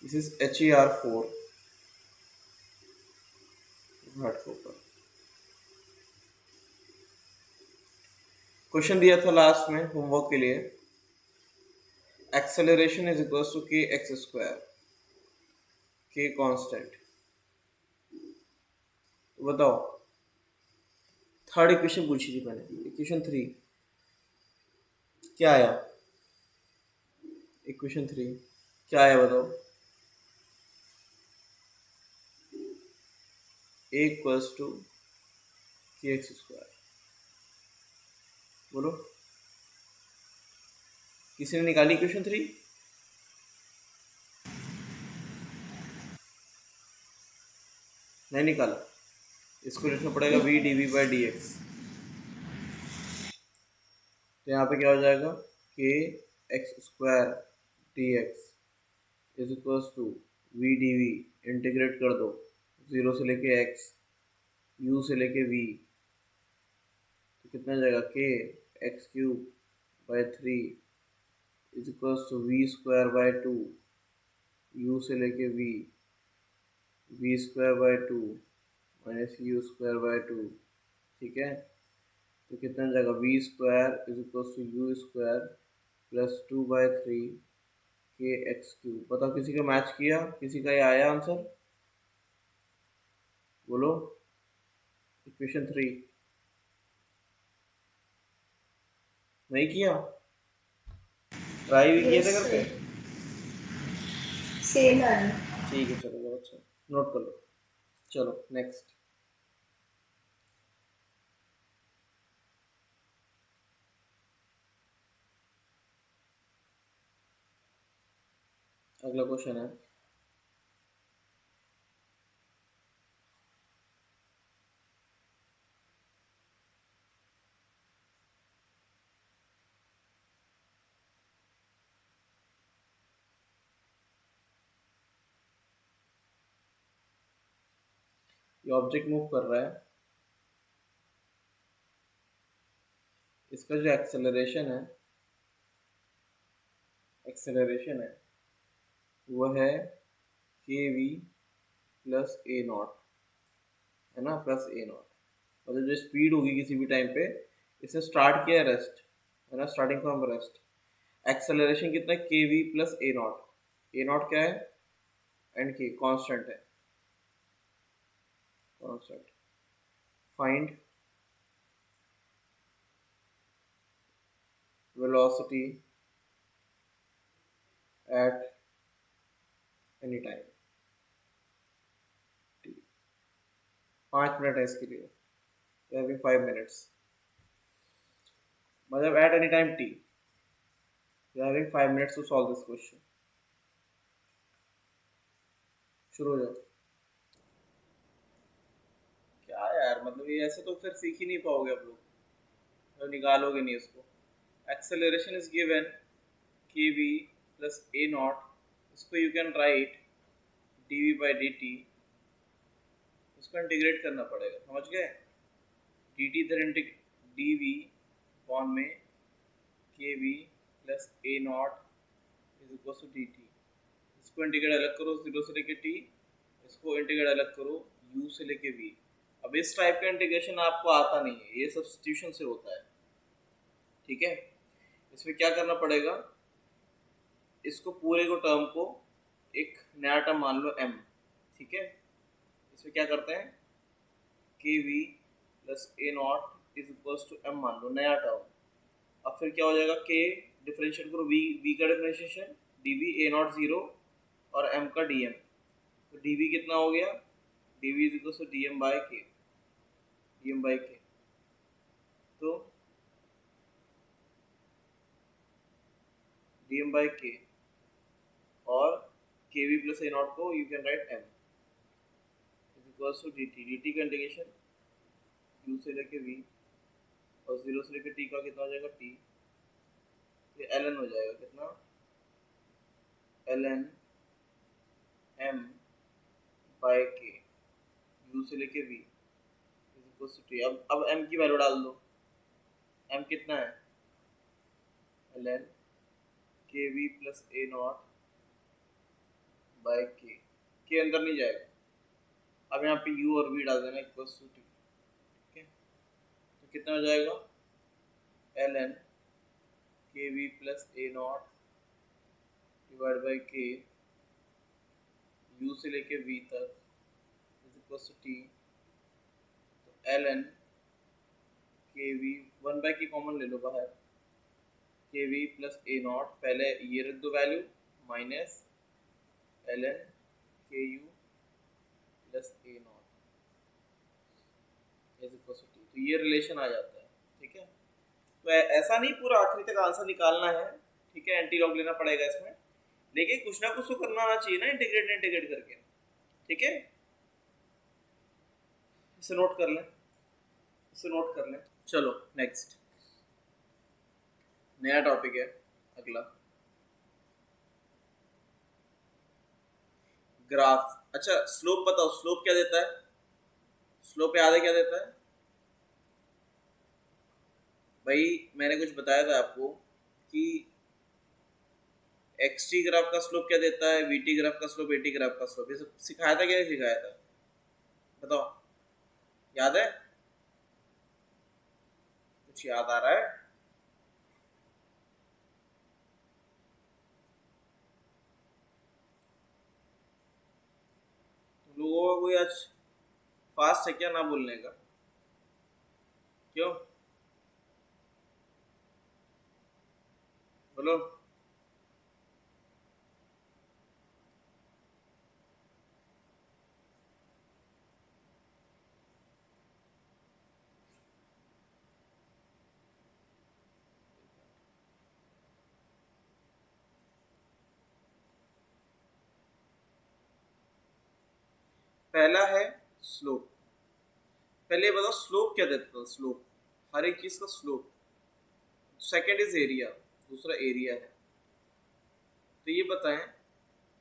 This is HER4 Ghatkopar. Question दिया था last में होमवर्क के लिए, एक्सेलरेशन इज इक्वल टू के एक्स स्क्वायर, के कांस्टेंट। बताओ, थर्ड इक्वेशन पूछी थी मैंने, इक्वेशन 3 क्या आया? इक्वेशन 3 क्या आया बताओ? ए इक्वल्स टू के एक्स स्क्वायर। बोलो, किसी ने निकाली इक्वेशन 3? नहीं निकाला? इसको लिखना पड़ेगा v d v by d x. तो यहाँ पे क्या हो जाएगा, k x square d x is equals to v d v, integrate कर दो, जीरो से लेके एक्स, यू से लेके वी, तो कितना जाएगा, k x cube by 3 is equals to v square by 2, u से लेके v square by 2 minus u square by 2। ठीक है, तो कितना जाएगा, v square is equals to u square plus 2/3 k x cube. बताओ, किसी का मैच किया? किसी का ये आया आंसर? बोलो, इक्वेशन 3 नहीं किया? ट्राई भी किया यस था घर पे? सर, सेम है। ठीक है, चलो बहुत अच्छा, नोट कर लो। चलो नेक्स्ट। अगला क्वेश्चन है, ये ऑब्जेक्ट मूव कर रहा है, इसका जो एक्सेलरेशन है वो है k v plus a not, है ना, प्लस ए नॉट। मतलब जो स्पीड होगी किसी भी टाइम पे, इसे स्टार्ट किया है रेस्ट, है ना, स्टार्टिंग फ्रॉम रेस्ट। एक्सेलरेशन कितना है, k v plus a not. A not क्या है? एंड के कांस्टेंट है, constant. Find velocity at any time t। 5 minute है इसके लिए, हैविंग 5 मिनट्स, मतलब at any time t, you having 5 minutes to solve this question. शुरू हो जाओ। क्या यार, मतलब ये ऐसे तो फिर सीख ही नहीं पाओगे आप लोग, तो निकालोगे नहीं इसको। Acceleration is given k v plus a not, इसको you can write d v by d t, इसको इंटीग्रेट करना पड़ेगा, समझ गए? डी टी इधर डी वी फॉर्म में k v plus a not is equal to d t. इसको integrate अलग करो, जीरो से लेके टी, इसको इंटीग्रेट अलग करो, यू से लेके वी। अब इस टाइप का इंटीग्रेशन आपको आता नहीं है, ये सब्स्टिट्यूशन से होता है। ठीक है, इसमें क्या करना पड़ेगा, इसको पूरे को टर्म को एक नया टर्म मान लो m। ठीक है, इसमें क्या करते हैं, k v plus a not is equals to m मान लो, नया टर्म। अब फिर क्या हो जाएगा, के डिफरेंशिएट करो, वी का differentiation d v, a not zero, और m का डी एम। तो डी वी कितना हो गया, d v is equals to d m by k, d m by k. तो डी एम बाई के, और k v plus a not को you can write m is equals to d t. D t का integration u से लेके we, और zero से लेके T का कितना हो जाएगा, टी। ये एल एन हो जाएगा, कितना, l n m by k, u से लेके v is equals to t. अब एम की वैल्यू डाल दो, एम कितना है, l n k v plus a not by k अंदर नहीं जाएगा। अब यहाँ पे u और v डाल देना इक्वल्स टू t, ठीक है। तो कितना हो जाएगा ln के v plus a not divide by k u से लेके v तक इज इक्वल्स टू t। तो ln के वी 1 बाई के कॉमन ले लो बाहर, के वी प्लस ए नॉट, पहले ये रख दो वैल्यू, माइनस ln के u plus a not is equal to t. तो ये रिलेशन आ जाता है, ठीक है। तो ऐसा नहीं पूरा आखिरी तक आंसर निकालना है, ठीक है, एंटी लॉग लेना पड़ेगा इसमें, लेकिन कुछ ना कुछ तो करना आना चाहिए ना इंटीग्रेट करके, ठीक है। इसे नोट कर लें, इसे नोट कर लें। चलो नेक्स्ट, नया टॉपिक है अगला, ग्राफ। अच्छा स्लोप बताओ, स्लोप क्या देता है? स्लोप याद है क्या देता है भाई? मैंने कुछ बताया था आपको कि xt ग्राफ का स्लोप क्या देता है, vt ग्राफ का स्लोप, at ग्राफ का स्लोप, ये सब सिखाया था क्या नहीं सिखाया था? बताओ, याद है? कुछ याद आ रहा है? तुम लोगों का कोई आज फास्ट है क्या ना बोलने का? क्यों? बोलो। पहला है स्लोप। पहले बताओ स्लोप क्या देता था? स्लोप हर एक चीज का स्लोप। सेकंड इज एरिया, दूसरा एरिया है। तो ये बताएं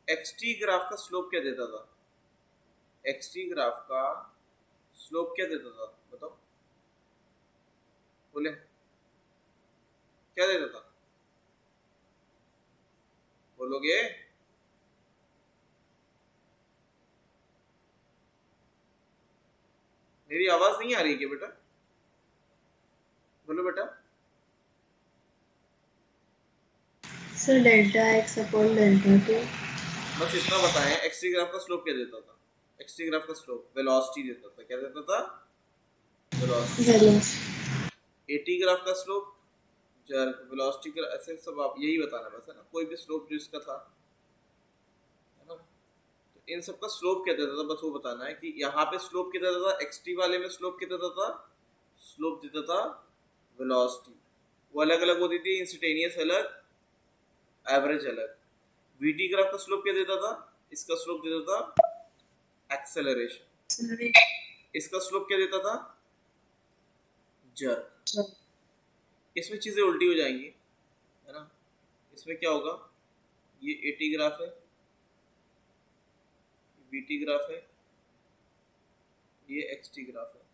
xt ग्राफ का स्लोप क्या देता था? xt ग्राफ का स्लोप क्या देता था बताओ, बोले क्या देता था? बोलोगे? मेरी आवाज नहीं आ रही है क्या बेटा? बोलो बेटा। Sir delta x upon delta T. बस इतना बताएं xt ग्राफ का स्लोप क्या देता था? xt ग्राफ का स्लोप वेलोसिटी देता था। क्या देता था? वेलोसिटी। at ग्राफ का स्लोप जर्क, वेलोसिटी का, ऐसे सब आप यही बताना बस, है ना। कोई भी स्लोप जो इसका था, है ना, तो इन सब का स्लोप क्या देता था बस वो बताना है कि यहाँ पे स्लोप क्या देता था, xt वाले में स्लोप क्या देता था? स्लोप देता था वेलोसिटी। वो अलग अलग होती थी, इंस्टेंटेनियस अलग, एवरेज अलग। vt ग्राफ का स्लोप क्या देता था? इसका स्लोप देता था एक्सेलरेशन। इसका स्लोप क्या देता था? जर्क। इसमें चीजें उल्टी हो जाएंगी, है ना। इसमें क्या होगा, ये at ग्राफ है, vt ग्राफ है, ये xt ग्राफ है।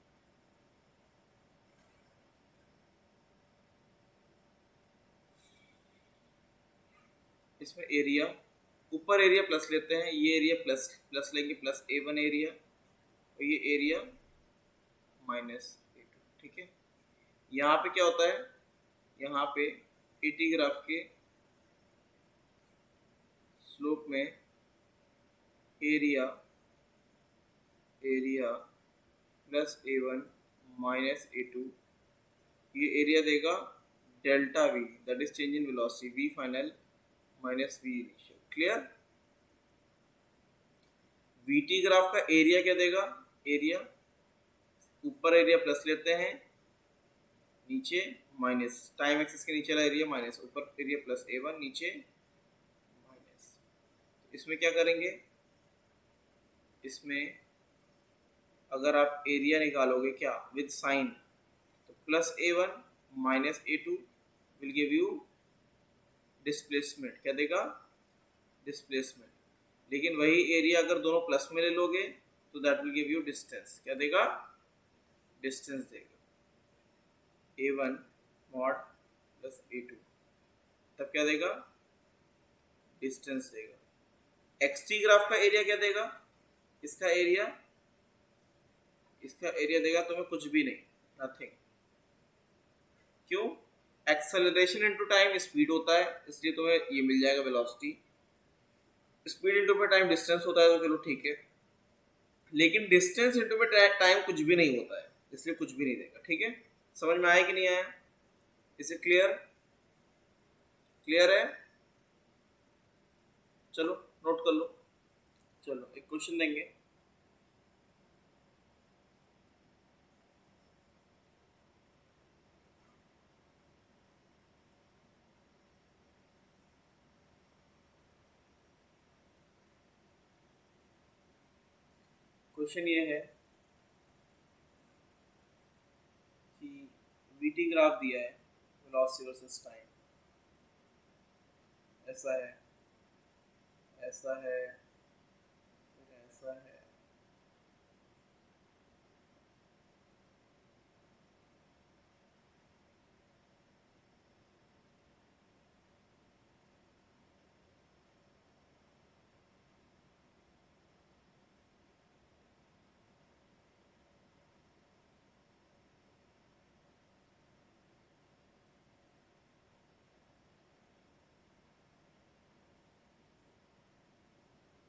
इसमें एरिया, ऊपर एरिया प्लस लेते हैं, ये एरिया प्लस प्लस लेंगे, प्लस a1 एरिया, और ये एरिया माइनस a2, ठीक है। यहाँ पे क्या होता है, यहाँ पे at ग्राफ के स्लोप में area area plus a1 minus a2, ये एरिया देगा delta v, that is change in velocity, v final minus v initial. Clear? vt graph का एरिया क्या देगा? एरिया, ऊपर एरिया प्लस लेते हैं, नीचे माइनस, टाइम एक्सिस के नीचे वाला एरिया माइनस, ऊपर एरिया प्लस a1, नीचे माइनस। इसमें क्या करेंगे, इसमें अगर आप एरिया निकालोगे क्या विद साइन, तो plus a1 minus a2 will give you displacement. क्या देगा? डिस्प्लेसमेंट। लेकिन वही एरिया अगर दोनों प्लस में ले लोगे तो that will give you distance. क्या देगा? डिस्टेंस देगा, a1 मॉड प्लस a2, तब क्या देगा? डिस्टेंस देगा। xt ग्राफ का एरिया क्या देगा, इसका एरिया देगा तुम्हें कुछ भी नहीं, नथिंग। क्यों? एक्सेलरेशन इनटू टाइम स्पीड होता है, इसलिए तुम्हें ये मिल जाएगा वेलोसिटी। स्पीड इनटू में टाइम डिस्टेंस होता है, तो चलो ठीक है, लेकिन डिस्टेंस इनटू में टाइम कुछ भी नहीं होता है, इसलिए कुछ भी नहीं देगा। ठीक है, समझ में आया कि नहीं आया? इसे क्लियर है? चलो नोट कर लो। चलो एक क्वेश्चन देंगे। क्वेश्चन ये है कि वीटी ग्राफ दिया है, वेलोसिटी वर्सेस टाइम, ऐसा है, ऐसा है, फिर ऐसा है,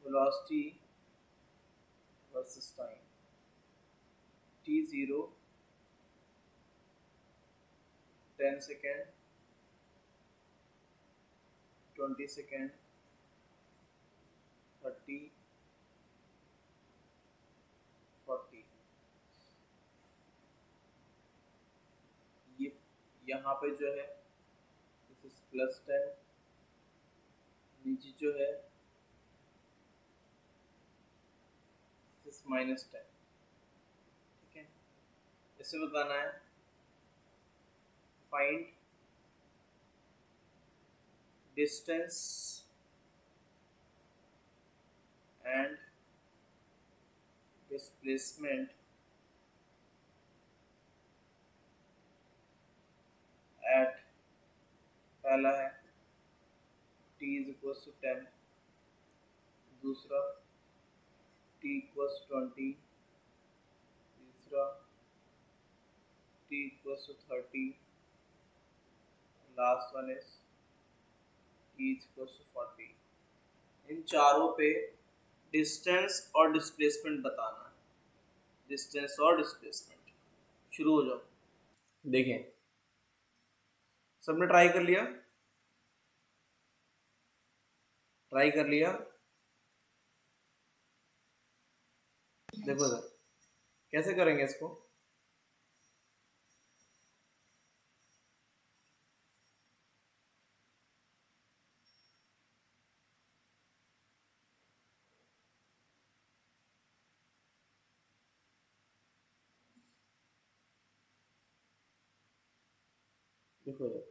velocity versus time, t0 10 second, 20 second, 30, 40। ये यहाँ पे जो है दिस इज +10, नीचे जो है दिस इज -10। ठीक है, इसे बताना है find distance and displacement eight, पहला है t इज इक्वल टू 10, दूसरा t इक्वल टू 20, तीसरा t equal to 30, last one is t is equal to 40। इन चारों पे डिस्टेंस और डिस्प्लेसमेंट बताना है, डिस्टेंस और डिस्प्लेसमेंट। शुरू हो जाओ। देखें, सबने ट्राई कर लिया? ट्राई कर लिया? देखो इधर कैसे करेंगे इसको। देखो इधर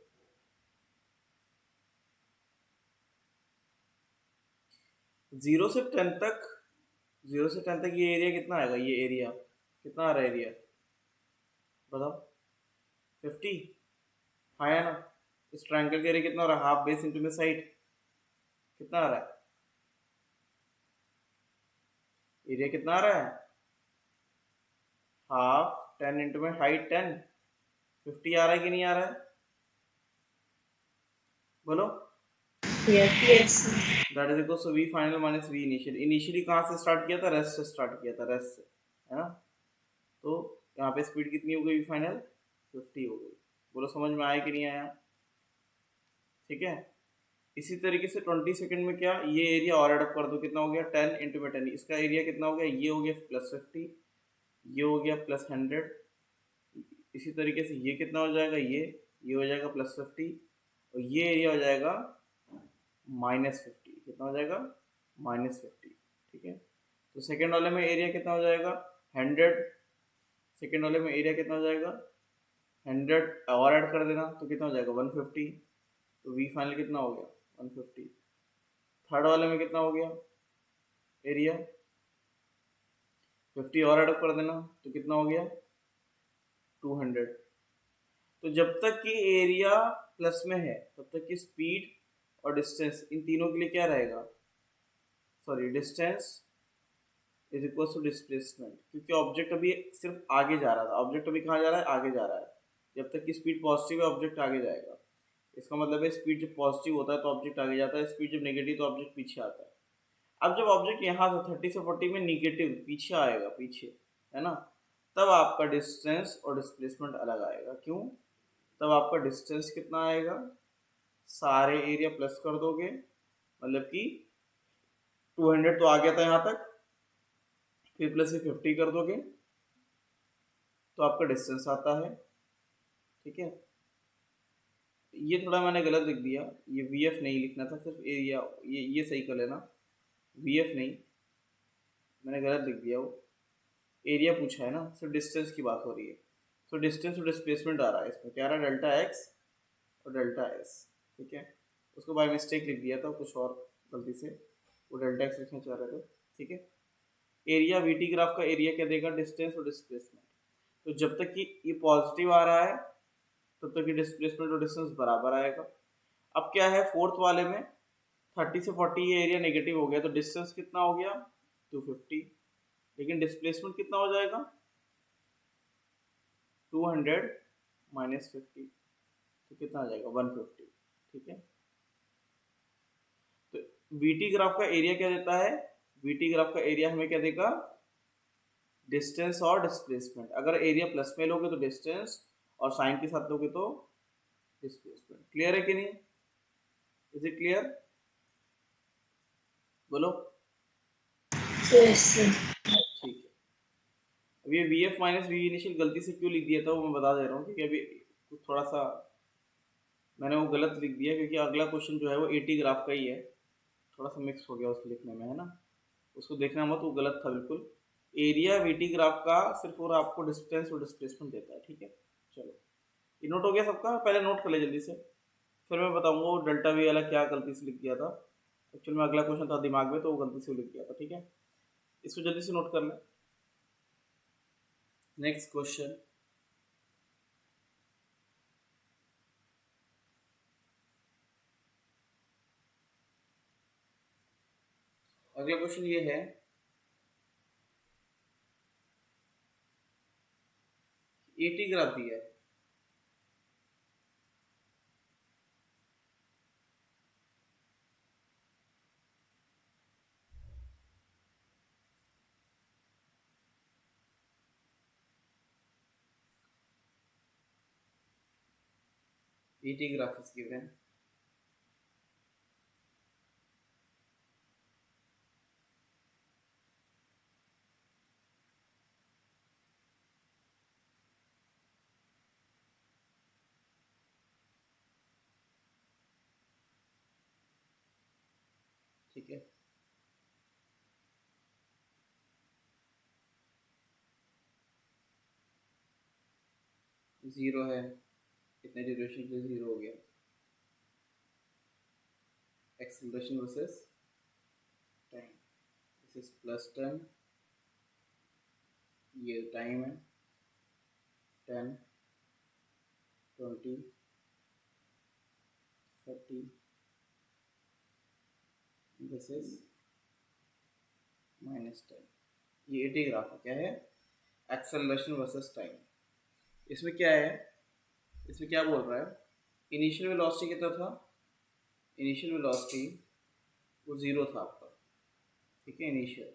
0 से 10 तक, 0 से 10 तक ये एरिया कितना आएगा? ये एरिया कितना आ रहा है? एरिया बताओ। 50 है ना? इस ट्रायंगल का एरिया कितना हो रहा है? हाफ बेस इंटू में साइड कितना आ रहा है? एरिया कितना आ रहा है? हाफ 10 इंटू में हाइट 10, 50 आ रहा है कि नहीं आ रहा है? बोलो। Yes. That is equal to v final minus v initial. Initially कहाँ से स्टार्ट किया था? रेस्ट से स्टार्ट किया था, रेस्ट से, है ना? तो यहाँ पे स्पीड कितनी हो गई? फाइनल 50 हो गई। बोलो समझ में आया कि नहीं आया? ठीक है, इसी तरीके से 20 सेकंड में क्या, ये एरिया और एडअप कर दो, कितना हो गया? 10 इंटू में 10, इसका एरिया कितना हो गया? ये हो गया +50, ये हो गया +100, इसी तरीके से ये कितना हो जाएगा? ये हो जाएगा +50, और ये एरिया हो जाएगा -50। कितना हो जाएगा? -50। ठीक है, तो सेकेंड वाले में एरिया कितना हो जाएगा? 100। सेकेंड वाले में एरिया कितना हो जाएगा? 100 और ऐड कर देना तो कितना हो जाएगा? 150। तो वी फाइनल कितना हो गया? 150। थर्ड वाले में कितना हो गया एरिया? 50 और ऐड कर देना तो कितना हो गया? 200। तो जब तक कि एरिया प्लस में है तब तक की स्पीड और डिस्टेंस इन तीनों के लिए क्या रहेगा? Sorry distance is equal to displacement, क्योंकि ऑब्जेक्ट अभी सिर्फ आगे जा रहा था, ऑब्जेक्ट अभी कहाँ जा रहा है, आगे जा रहा है। जब तक की स्पीड पॉजिटिव है ऑब्जेक्ट आगे जाएगा, इसका मतलब है स्पीड जब पॉजिटिव होता है तो ऑब्जेक्ट आगे जाता है, स्पीड जब नेगेटिव तो ऑब्जेक्ट पीछे आता है। अब जब ऑब्जेक्ट यहाँ से 30 से 40 में निगेटिव पीछे आएगा, पीछे है ना, तब आपका डिस्टेंस और डिस्प्लेसमेंट अलग आएगा। क्यों? तब आपका डिस्टेंस कितना आएगा, सारे एरिया प्लस कर दोगे, मतलब कि 200 तो आ गया था यहाँ तक, फिर प्लस से 50 कर दोगे तो आपका डिस्टेंस आता है। ठीक है, ये थोड़ा मैंने गलत लिख दिया, ये वी एफ नहीं लिखना था, सिर्फ एरिया, ये सही कर लेना, वी एफ नहीं, मैंने गलत लिख दिया, वो एरिया पूछा है ना, सिर्फ डिस्टेंस की बात हो रही है। तो डिस्टेंस और डिस्प्लेसमेंट आ रहा है, इसमें क्या आ रहा है, डेल्टा एक्स और डेल्टा एस। ठीक है, उसको बाय मिस्टेक लिख दिया था कुछ और गलती से, वो डेल्टा एक्स लिखना चाह रहे थे। ठीक है, एरिया वीटी ग्राफ का एरिया क्या देगा, डिस्टेंस और डिस्प्लेसमेंट। तो जब तक कि ये पॉजिटिव आ रहा है तब तक कि डिस्प्लेसमेंट और डिस्टेंस बराबर आएगा। अब क्या है, फोर्थ वाले में 30 से 40 ये एरिया नेगेटिव हो गया, तो डिस्टेंस कितना हो गया, 250, लेकिन डिस्प्लेसमेंट कितना हो जाएगा, 200 माइनस 50, तो कितना आ जाएगा, 150। ठीक है, तो वीटी ग्राफ का एरिया क्या देता है, वीटी ग्राफ का एरिया हमें क्या देगा, डिस्टेंस और डिस्प्लेसमेंट। अगर एरिया प्लस में लोगे तो डिस्टेंस, और साइन के साथ लोगे तो डिस्प्लेसमेंट। क्लियर है कि नहीं, इज इट क्लियर, बोलो। Yes, sir. ठीक है, अब ये V F minus V initial गलती से क्यों लिख दिया था वो मैं बता दे रहा हूँ, क्योंकि अभी कुछ थोड़ा सा मैंने वो गलत लिख दिया, क्योंकि अगला क्वेश्चन जो है वो एटी ग्राफ का ही है, थोड़ा सा मिक्स हो गया उसको लिखने में, है ना, उसको देखना मत, वो गलत था बिल्कुल। एरिया वीटी ग्राफ का सिर्फ और आपको डिस्टेंस और डिस्प्लेसमेंट देता है। ठीक है, चलो ये नोट हो गया सबका, पहले नोट कर ले जल्दी से, फिर मैं बताऊंगा वो डेल्टा वी वाला क्या गलती से लिख दिया था। एक्चुअली में अगला क्वेश्चन था दिमाग में तो वो गलती से लिख दिया था। ठीक है, इसको जल्दी से नोट कर लें। नेक्स्ट क्वेश्चन, अगला क्वेश्चन ये है, एटी ग्राफ दिया है, एटी ग्राफ इज गिवन, ठीक है, जीरो है, कितने ड्यूरेशन के जीरो हो गया, acceleration versus time, this is plus 10, ये टाइम है 10, 20, 30, दिस इज माइनस 10। ये एटी ग्राफ है, क्या है, एक्सेलरेशन वर्सेस टाइम। इसमें क्या है, इसमें क्या बोल रहा है, इनिशियल वेलोसिटी कितना था, इनिशियल वेलोसिटी वो जीरो था आपका। ठीक है, इनिशियल,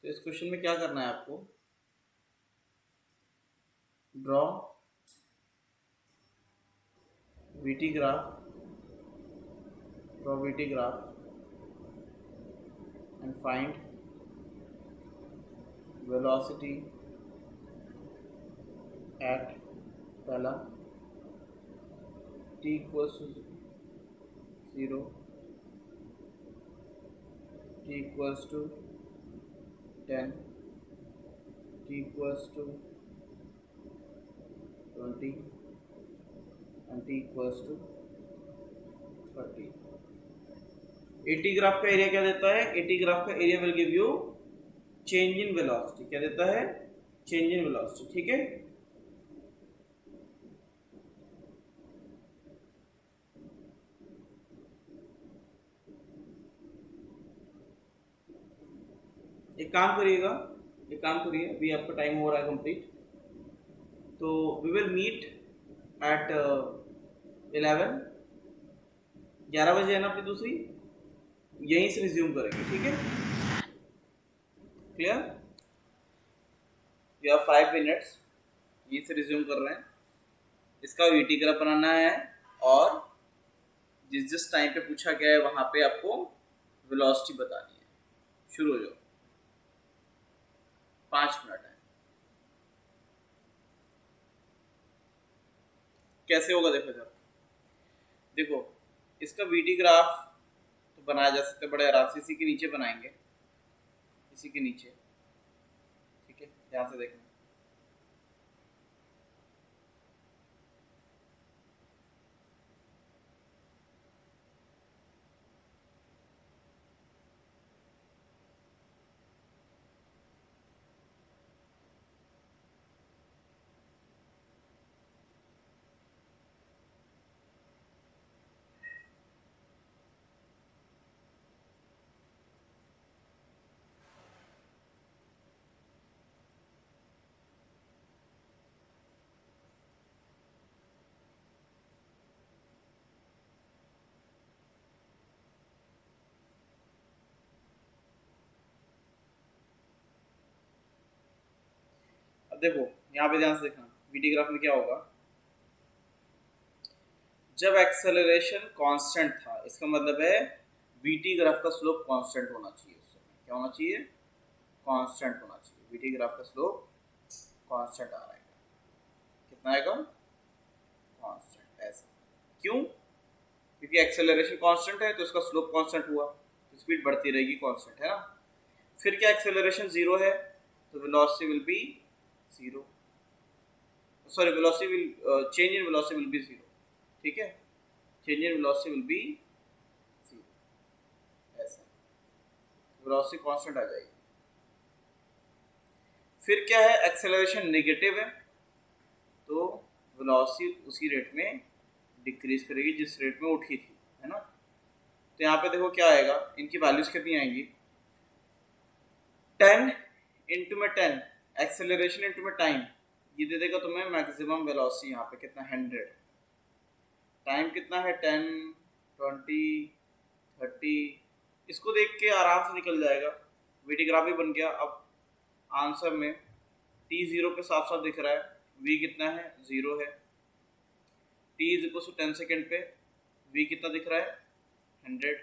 तो इस क्वेश्चन में क्या करना है आपको, draw VT graph, draw VT graph and find velocity at पहला t equals to 0, t equals to 10, t equals to 20 and t equals to 30। AT graph का एरिया क्या देता है, एटी ग्राफ का area will give you change in velocity, क्या देता है, change in velocity. ठीक है, एक काम करिएगा, एक काम करिए, अभी आपका टाइम हो रहा है कंप्लीट, तो वी विल मीट एट 11, 11 बजे है ना अपनी दूसरी, यहीं से रिज्यूम करेंगे, ठीक है? क्लियर? यू हैव 5 मिनट्स, यहीं से रिज्यूम कर रहे हैं। इसका वीटी ग्राफ बनाना है और जिस जिस टाइम पे पूछा गया है वहां पे आपको वेलोसिटी बतानी है। शुरू हो जाओ, 5 मिनट है। कैसे होगा देखो जब, देखो इसका वीटी ग्राफ तो बनाया जा सकता है बड़े आराम से, इसी के नीचे बनाएंगे, इसी के नीचे, ठीक है? ध्यान से देखना। अब देखो यहाँ पे ध्यान से देखना, वीटी ग्राफ में क्या होगा, जब एक्सेलरेशन कांस्टेंट था, इसका मतलब है वीटी ग्राफ का स्लोप कांस्टेंट होना चाहिए। उस समय क्या होना चाहिए? कांस्टेंट होना चाहिए। वीटी ग्राफ का स्लोप कांस्टेंट आ रहा है, कितना आएगा? कांस्टेंट। ऐसा क्यों? क्योंकि एक्सेलरेशन कांस्टेंट है तो इसका स्लोप कांस्टेंट हुआ, तो स्पीड बढ़ती रहेगी, कांस्टेंट है ना। फिर क्या एक्सेलरेशन जीरो है तो velocity will be zero, sorry velocity will change in velocity will be zero, ठीक है? Change in velocity will be zero, ऐसा वेलोसिटी कांस्टेंट आ जाएगी। फिर क्या है, एक्सेलरेशन नेगेटिव है तो वेलोसिटी उसी रेट में डिक्रीज करेगी जिस रेट में उठी थी, है ना। तो यहाँ पे देखो क्या आएगा, इनकी वैल्यूज कितनी आएंगी, 10 इंटू में 10 एक्सेलरेशन इंटू में टाइम, ये दे देगा तुम्हें मैक्सिमम वेलोसिटी। यहाँ पे कितना, 100, टाइम कितना है 10, 20, 30, इसको देख के आराम से निकल जाएगा, वीटी ग्राफ भी बन गया। अब आंसर में टी जीरो पे साफ साफ दिख रहा है, वी कितना है, जीरो है। T is equal to 10 second पे वी कितना दिख रहा है, 100।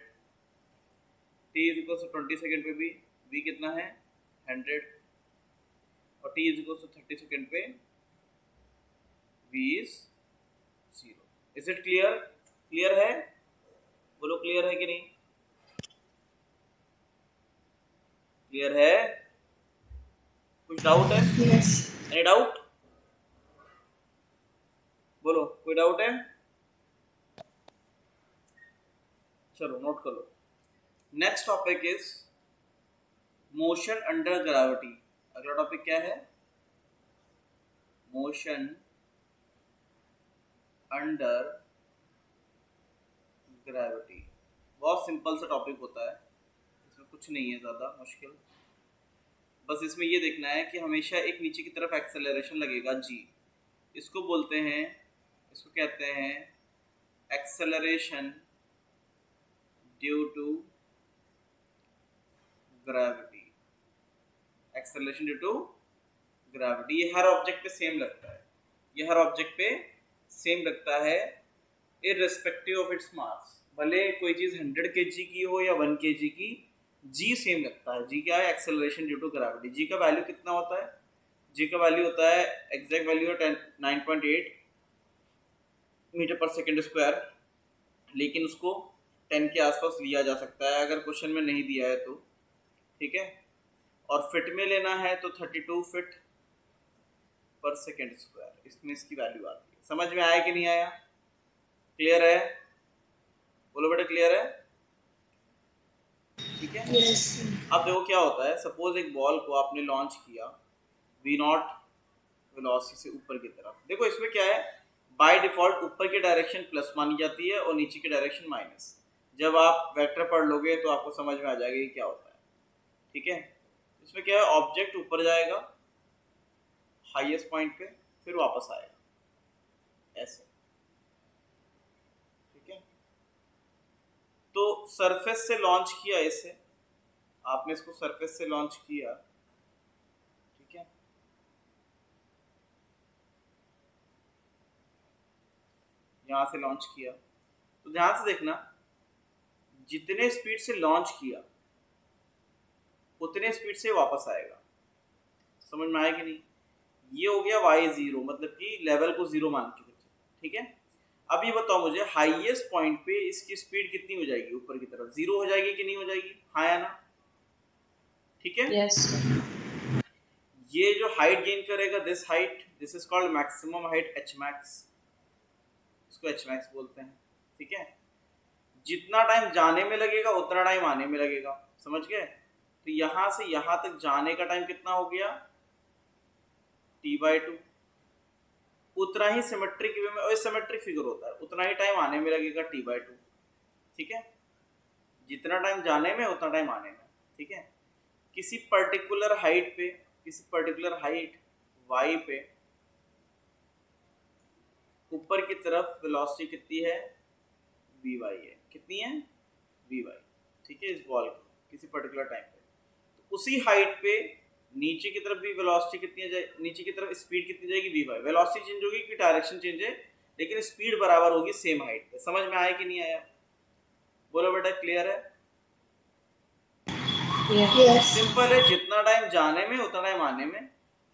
T is equal to 20 second पे भी वी कितना है, 100। और T is equal to 30 second पे V is zero. Is it clear? Clear है? बोलो क्लियर है कि नहीं? क्लियर है? कुछ डाउट है? Yes. Any doubt? बोलो, कोई डाउट है? चलो नोट कर लो। Next topic is motion under gravity. अगला टॉपिक क्या है? Motion under gravity. बहुत सिंपल सा टॉपिक होता है, इसमें कुछ नहीं है ज़्यादा मुश्किल। बस इसमें ये देखना है कि हमेशा एक नीचे की तरफ एक्सेलरेशन लगेगा जी, इसको बोलते हैं, इसको कहते हैं acceleration due to gravity. Acceleration due to gravity, ये हर ऑब्जेक्ट पे सेम लगता है, ये हर ऑब्जेक्ट पे सेम लगता है इररिस्पेक्टिव ऑफ इट्स मास। भले कोई चीज़ 100 kg की हो या 1 kg की, जी सेम लगता है। जी क्या है? Acceleration due to gravity. जी का वैल्यू कितना होता है? जी का वैल्यू होता है, एग्जैक्ट वैल्यू है 9.8 मीटर पर सेकेंड स्क्वायर, लेकिन उसको 10 के आसपास लिया जा सकता है अगर क्वेश्चन में नहीं दिया है तो, ठीक है। और फिट में लेना है तो 32 फीट पर सेकेंड स्क्वायर, इसमें इसकी वैल्यू आती है। समझ में आया कि नहीं आया? क्लियर है? बोलो बेटा क्लियर है? ठीक है। Yes. अब देखो क्या होता है, सपोज एक बॉल को आपने लॉन्च किया v नॉट वेलोसिटी से ऊपर की तरफ। देखो इसमें क्या है, बाय डिफॉल्ट ऊपर की डायरेक्शन प्लस मानी जाती है और नीचे की डायरेक्शन माइनस। जब आप वेक्टर पढ़ लोगे तो आपको समझ में आ जाएगा कि क्या होता है, ठीक है। इसमें क्या है, ऑब्जेक्ट ऊपर जाएगा हाईएस्ट पॉइंट पे, फिर वापस आएगा ऐसे, ठीक है। तो सरफेस से लॉन्च किया इसे, आपने इसको सरफेस से लॉन्च किया, ठीक है। यहां से लॉन्च किया, तो ध्यान से देखना, जितने स्पीड से लॉन्च किया उतने स्पीड से वापस आएगा। समझ में आया कि नहीं? ये हो गया y0, मतलब कि लेवल को 0 मान के, ठीक है। अब ये बताओ मुझे, हाईएस्ट पॉइंट पे इसकी स्पीड कितनी हो जाएगी ऊपर की तरफ, 0 हो जाएगी कि नहीं हो जाएगी? हाँ या ना? ठीक है। Yes. ये जो हाइट गेन करेगा, this height, this is called maximum height, H max, इसको एच मैक्स बोलते हैं, ठीक है। जितना टाइम जाने में लगेगा उतना टाइम आने में लगेगा, समझ गए? तो यहां से यहां तक जाने का टाइम कितना हो गया, t/2। उतना ही सिमेट्रिक वे में, और सिमेट्रिक फिगर होता है, उतना ही टाइम आने में लगेगा t/2, ठीक है। जितना टाइम जाने में उतना टाइम आने में, ठीक है। किसी पर्टिकुलर हाइट पे, किसी पर्टिकुलर हाइट y पे ऊपर की तरफ वेलोसिटी कितनी है, vy है, कितनी है, vy, ठीक है, इस बॉल की किसी पर्टिकुलर टाइम पे। तो उसी हाइट पे नीचे की तरफ भी वेलोसिटी कितनी है, नीचे की तरफ स्पीड कितनी जाएगी, vy। वेलोसिटी चेंज होगी कि डायरेक्शन चेंज है, लेकिन स्पीड बराबर होगी सेम हाइट पे। समझ में आया कि नहीं आया? बोलो बेटा, क्लियर है? Yes. सिंपल है, जितना टाइम जाने में उतना टाइम आने में।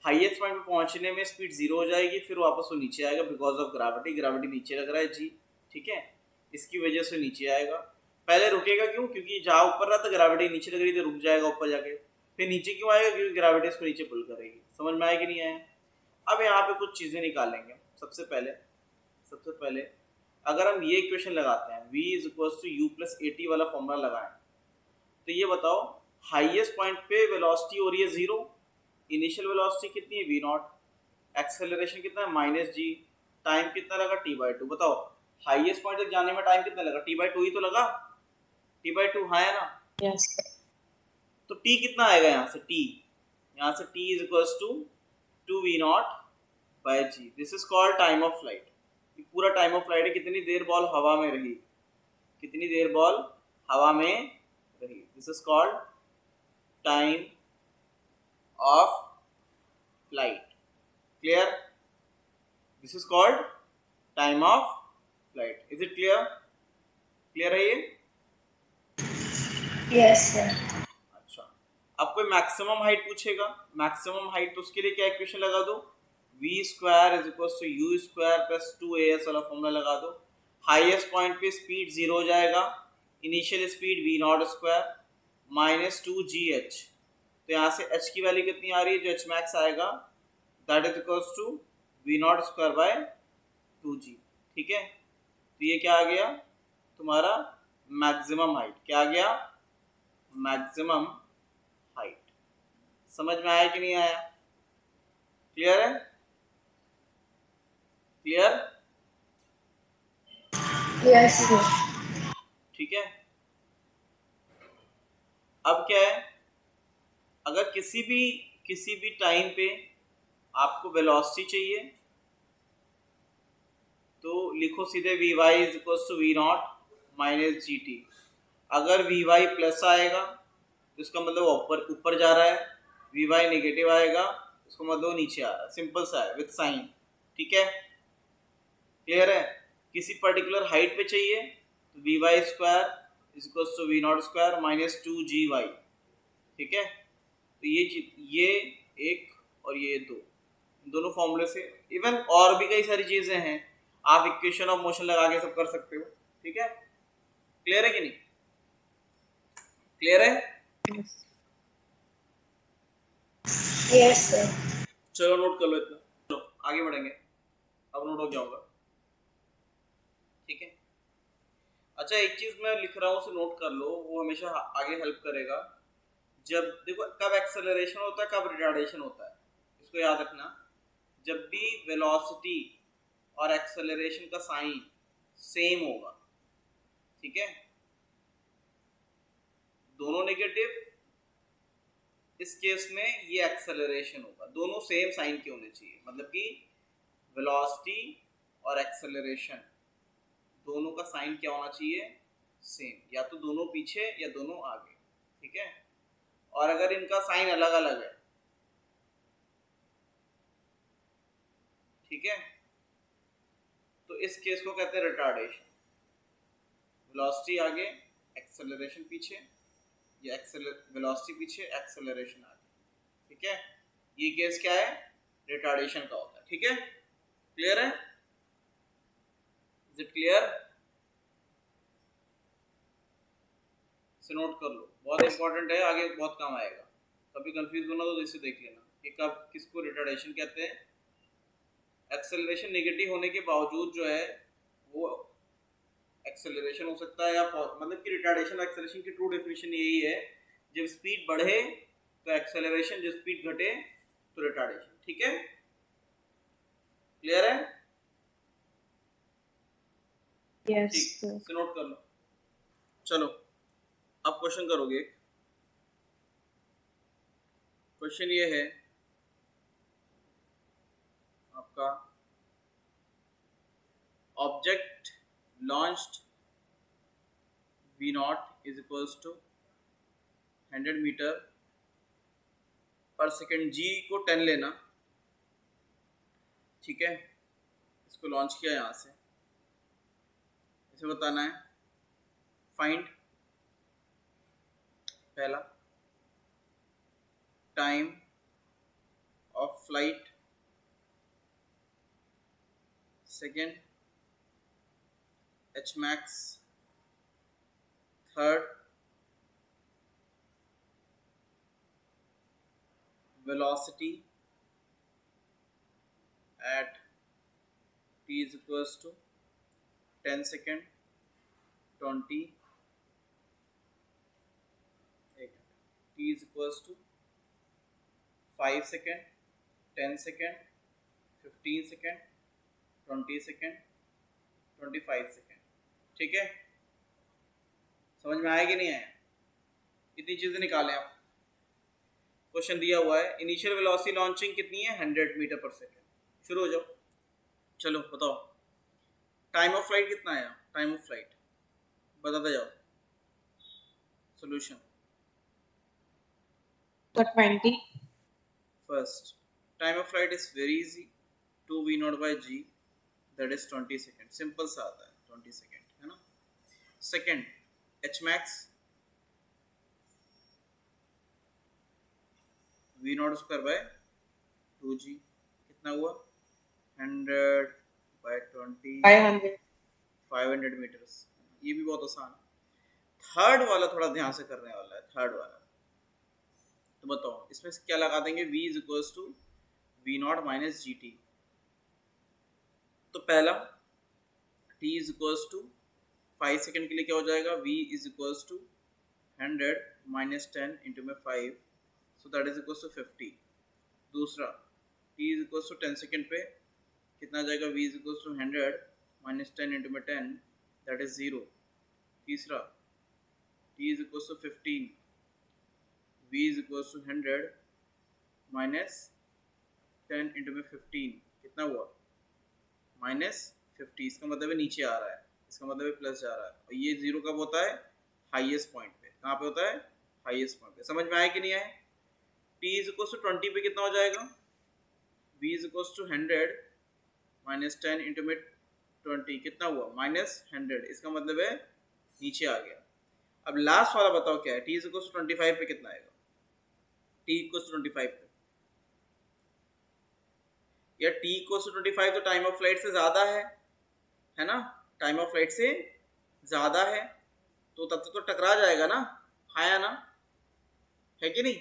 हाईएस्ट पॉइंट पे पहुंचने में स्पीड 0 हो जाएगी, फिर वापस वो नीचे आएगा बिकॉज ऑफ ग्रेविटी, ग्रेविटी नीचे लग रहा है जी, ठीक है, इसकी वजह से नीचे आएगा। पहले रुकेगा क्यों? क्योंकि जहाँ ऊपर रहा था ग्रेविटी नीचे लग रही थी, रुक जाएगा ऊपर जाके, फिर नीचे क्यों आएगा? क्योंकि ग्रेविटी इसको नीचे पुल करेगी। समझ में आया कि नहीं आया? अब यहाँ पे कुछ चीजें निकालेंगे। सबसे पहले अगर हम ये इक्वेशन लगाते हैं, v is equal to u plus at वाला फॉर्मूला लगाएं, तो ये बताओ, हाईएस्ट पॉइंट पे वेलोसिटी हो रही है 0, इनिशियल वेलोसिटी कितनी है, v0, एक्सेलरेशन कितना है, -g, टाइम कितना लगा, t/2। बताओ हाईएस्ट पॉइंट तक जाने में टाइम कितना लगा, t/2 ही तो लगा, t/2, हाँ है ना? Yes. तो t कितना आएगा यहाँ से, यहाँ से t is equal to 2v0/g। This is called time of flight. पूरा टाइम ऑफ फ्लाइट है, कितनी देर बॉल हवा में रही, कितनी देर बॉल हवा में रही, this is called time of flight. Clear? This is called time of flight. Is it clear? Clear है ये? Yes, sir. अच्छा, अब कोई मैक्सिमम हाइट पूछेगा, मैक्सिमम हाइट, तो उसके लिए क्या इक्वेशन लगा दो, v square is equal to u square plus 2as वाला फॉर्मूला लगा दो। हाईएस्ट पॉइंट पे स्पीड 0 हो जाएगा, initial speed v0 square minus 2gh, तो यहाँ से h की वैल्यू कितनी आ रही है, जो h मैक्स आएगा, that is equal to v0 square by 2g, ठीक है। तो ये क्या आ गया तुम्हारा मैक्सिमम हाइट, क्या आ गया, मैक्सिमम हाइट। समझ में आया कि नहीं आया? क्लियर है? क्लियर? Yes, sir. ठीक है। अब क्या है, अगर किसी भी टाइम पे आपको वेलोसिटी चाहिए, तो लिखो सीधे vy is equal to v0 minus gt। अगर vy प्लस आएगा तो इसका मतलब ऊपर जा रहा है, vy नेगेटिव आएगा उसका मतलब नीचे आ रहा है, सिंपल सा है, विद साइन, ठीक है। क्लियर है? किसी पर्टिकुलर हाइट पे चाहिए तो vy square is equal to v0 square minus 2gy, ठीक है। तो ये एक और ये दो, दोनों फॉर्मूले से, इवन और भी कई सारी चीजें हैं, आप इक्वेशन ऑफ मोशन लगा के सब कर सकते हो, ठीक है। क्लियर है कि नहीं? क्लियर है? Yes, sir. चलो नोट कर लो इतना, चलो आगे बढ़ेंगे, अब नोट हो जाऊंगा, ठीक है। अच्छा, एक चीज मैं लिख रहा हूँ उसे नोट कर लो, वो हमेशा आगे हेल्प करेगा। जब देखो कब एक्सेलरेशन होता है, कब रिटार्डेशन होता है, इसको याद रखना। जब भी वेलोसिटी और एक्सेलरेशन का साइन सेम होगा, ठीक है, दोनों नेगेटिव इस केस में ये एक्सेलरेशन होगा, दोनों सेम साइन के होने चाहिए, मतलब कि वेलोसिटी और एक्सेलरेशन दोनों का साइन क्या होना चाहिए, सेम, या तो दोनों पीछे या दोनों आगे, ठीक है। और अगर इनका साइन अलग अलग है, ठीक है, तो इस केस को कहते हैं रिटार्डेशन। वेलोसिटी आगे, एक्सेलरेशन पीछे, या वेलोसिटी पीछे, एक्सेलरेशन आगे, ठीक है। ये केस क्या है, रिटार्डेशन का होता है, ठीक है। क्लियर है, इज इट क्लियर? इसे नोट कर लो, बहुत इंपॉर्टेंट है, आगे बहुत काम आएगा। कभी कंफ्यूज होना तो इसे देख लेना कि कब किसको रिटार्डेशन कहते हैं। एक्सेलरेशन नेगेटिव होने के बावजूद जो है वो एक्सेलरेशन हो सकता है, या मतलब कि रिटार्डेशन और एक्सेलरेशन की ट्रू डेफिनेशन यही है, जब स्पीड बढ़े तो एक्सेलरेशन, जब स्पीड घटे तो रिटार्डेशन, ठीक है। क्लियर है? Yes, ठीक, sir. इसे नोट कर लो। चलो अब क्वेश्चन करोगे। क्वेश्चन ये है आपका, object launched v0 is equals to 100 metre पर सेकेंड, g को 10 लेना, ठीक है। इसको लॉन्च किया यहाँ से, इसे बताना है फाइंड पहला time of flight, second h max, third velocity at t is equals to 10 second, 20, t is equals to 5 second, 10 second, 15 second, 20 second, 25 second, ठीक है। समझ में आया कि नहीं आया? कितनी चीजें निकालें आप। क्वेश्चन दिया हुआ है इनिशियल वेलोसिटी लॉन्चिंग कितनी है, 100 मीटर पर सेकेंड। शुरू हो जाओ, चलो बताओ टाइम ऑफ फ्लाइट कितना आया, टाइम ऑफ फ्लाइट बताते जाओ। Solution 20. First time of flight is very easy, 2v0/g that is 20 second, simple सा आता है 20 सेकेंड, है ना। Second h max v0 square by 2g, कितना हुआ 100/20, 500. 500 मीटर्स। ये भी बहुत आसान है। थर्ड वाला थोड़ा ध्यान से करने वाला है, थर्ड वाला तो बताओ इसमें क्या लगा देंगे, v is equals to v0 minus gt। तो पहला t is equals to 5 second के लिए क्या हो जाएगा, v is equals to 100 minus 10 into में 5, so that is equals to 50। दूसरा t is equals to 10 second पे कितना आ जाएगा, v is equals to 100 minus 10 into में 10 दैट इज 0। तीसरा t is equals to 15, v is equals to 100 minus 10 into में 15 कितना हुआ माइनस 50। इसका मतलब है नीचे आ रहा है, इसका मतलब है प्लस जा रहा है। और ये 0 कब होता है, हाईएस्ट पॉइंट पे। कहाँ पे होता है, हाईएस्ट पॉइंट पे। समझ में आया कि नहीं आया? t इज इक्वल्स टू 20 पे कितना हो जाएगा, v is equals to 100 minus 10 into में 20 कितना हुआ माइनस 100। इसका मतलब है नीचे आ गया। अब लास्ट वाला बताओ क्या है, t इज इक्वल्स टू 25 पे कितना आएगा, t इक्वल्स टू 25 पे, या t इक्वल्स टू 25 तो टाइम ऑफ फ्लाइट से ज़्यादा है ना, टाइम ऑफ फ्लाइट से ज़्यादा है, तो तब तक तो टकरा जाएगा ना, हाँ या ना, है कि नहीं?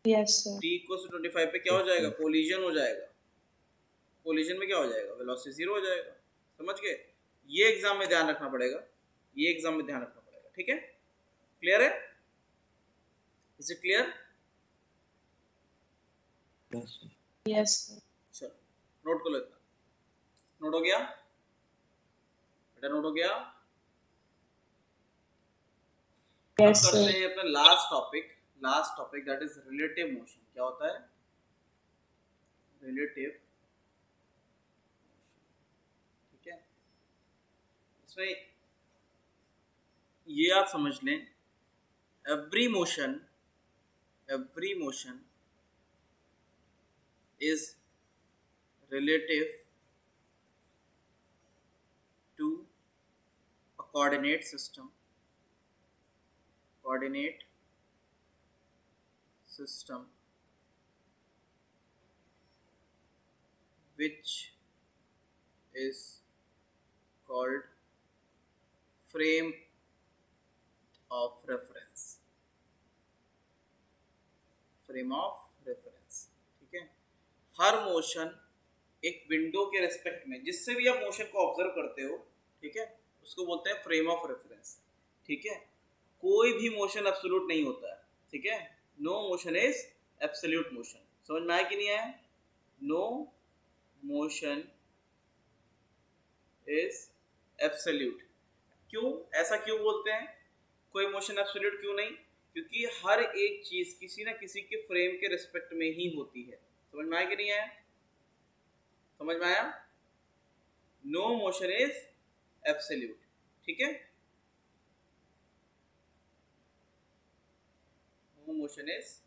Yes, sir. t equals to 25 पे क्या हो जाएगा, कोलिजन हो जाएगा। कोलिजन में क्या हो जाएगा, वेलोसिटी 0 हो जाएगा। समझ गए? ये एग्जाम में ध्यान रखना पड़ेगा, ये एग्जाम में ध्यान रखना पड़ेगा, ठीक है। क्लियर है, is it clear? Yes, sir. चलो नोट कर लो, इतना नोट हो गया बेटा, नोट हो गया। Yes, अब करते sir. हैं अपना last topic, last topic that is relative motion. क्या होता है? रिलेटिव। ठीक है, इसमें ये आप समझ लें, every motion is relative to a coordinate system which is called frame of reference। ठीक है, हर मोशन एक विंडो के रेस्पेक्ट में, जिससे भी आप मोशन को ऑब्जर्व करते हो, ठीक है, उसको बोलते हैं फ्रेम ऑफ रेफरेंस। ठीक है, कोई भी मोशन एब्सोल्यूट नहीं होता है। ठीक है, no motion is absolute motion. समझ में आया कि नहीं आया? No motion is absolute. क्यों, ऐसा क्यों बोलते हैं? कोई मोशन एब्सोल्यूट क्यों नहीं? क्योंकि हर एक चीज किसी ना किसी के फ्रेम के रिस्पेक्ट में ही होती है। समझ में आया कि नहीं आया? समझ में आया? No motion is absolute. ठीक है, नो मोशन इज,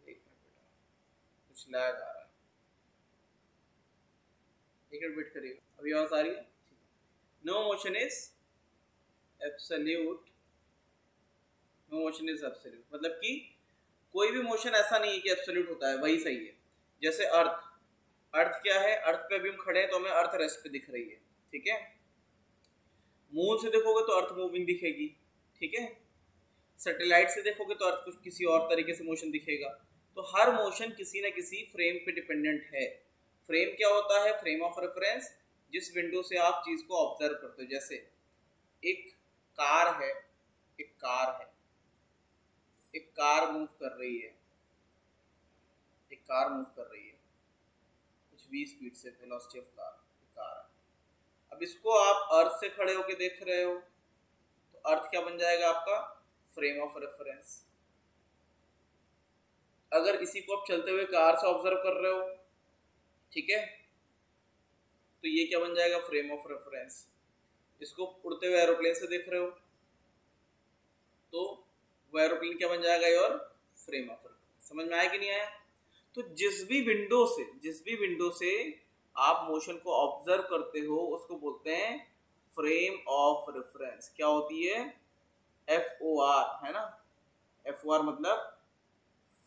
एक मिनट बेटा, कुछ लैग आ रहा है, एक मिनट वेट करिएगा, अभी आवाज आ रही है? No motion is absolute. No motion is absolute मतलब कि कोई भी मोशन ऐसा नहीं है कि एब्सोल्यूट होता है, वही सही है। जैसे अर्थ क्या है? अर्थ पे अभी हम खड़े हैं तो हमें अर्थ रेस्ट पे दिख रही है। ठीक है, मून से देखोगे तो अर्थ मूविंग दिखेगी। ठीक है, सैटेलाइट से देखोगे तो अर्थ कुछ किसी और तरीके से मोशन दिखेगा। तो हर मोशन किसी ना किसी फ्रेम पे डिपेंडेंट है। फ्रेम क्या होता है? फ्रेम ऑफ रेफरेंस, जिस विंडो से आप चीज को ऑब्जर्व करते हो। जैसे एक कार है, एक कार मूव कर रही है, कुछ 20 स्पीड से, वेलोसिटी ऑफ कार है। अब इसको आप अर्थ से खड़े होकर देख रहे हो तो अर्थ क्या बन जाएगा आपका? Frame of reference. अगर इसी को आप चलते हुए कार से ऑब्जर्व कर रहे हो, ठीक है, तो ये क्या बन जाएगा? Frame of reference. इसको उड़ते हुए एरोप्लेन से देख रहे हो तो वो एरोप्लेन क्या बन जाएगा? Your frame of reference. समझ में आया कि नहीं आया? तो जिस भी विंडो से आप मोशन को ऑब्जर्व करते हो उसको बोलते हैं फ्रेम ऑफ रेफरेंस। क्या होती है? FOR, है ना? FOR मतलब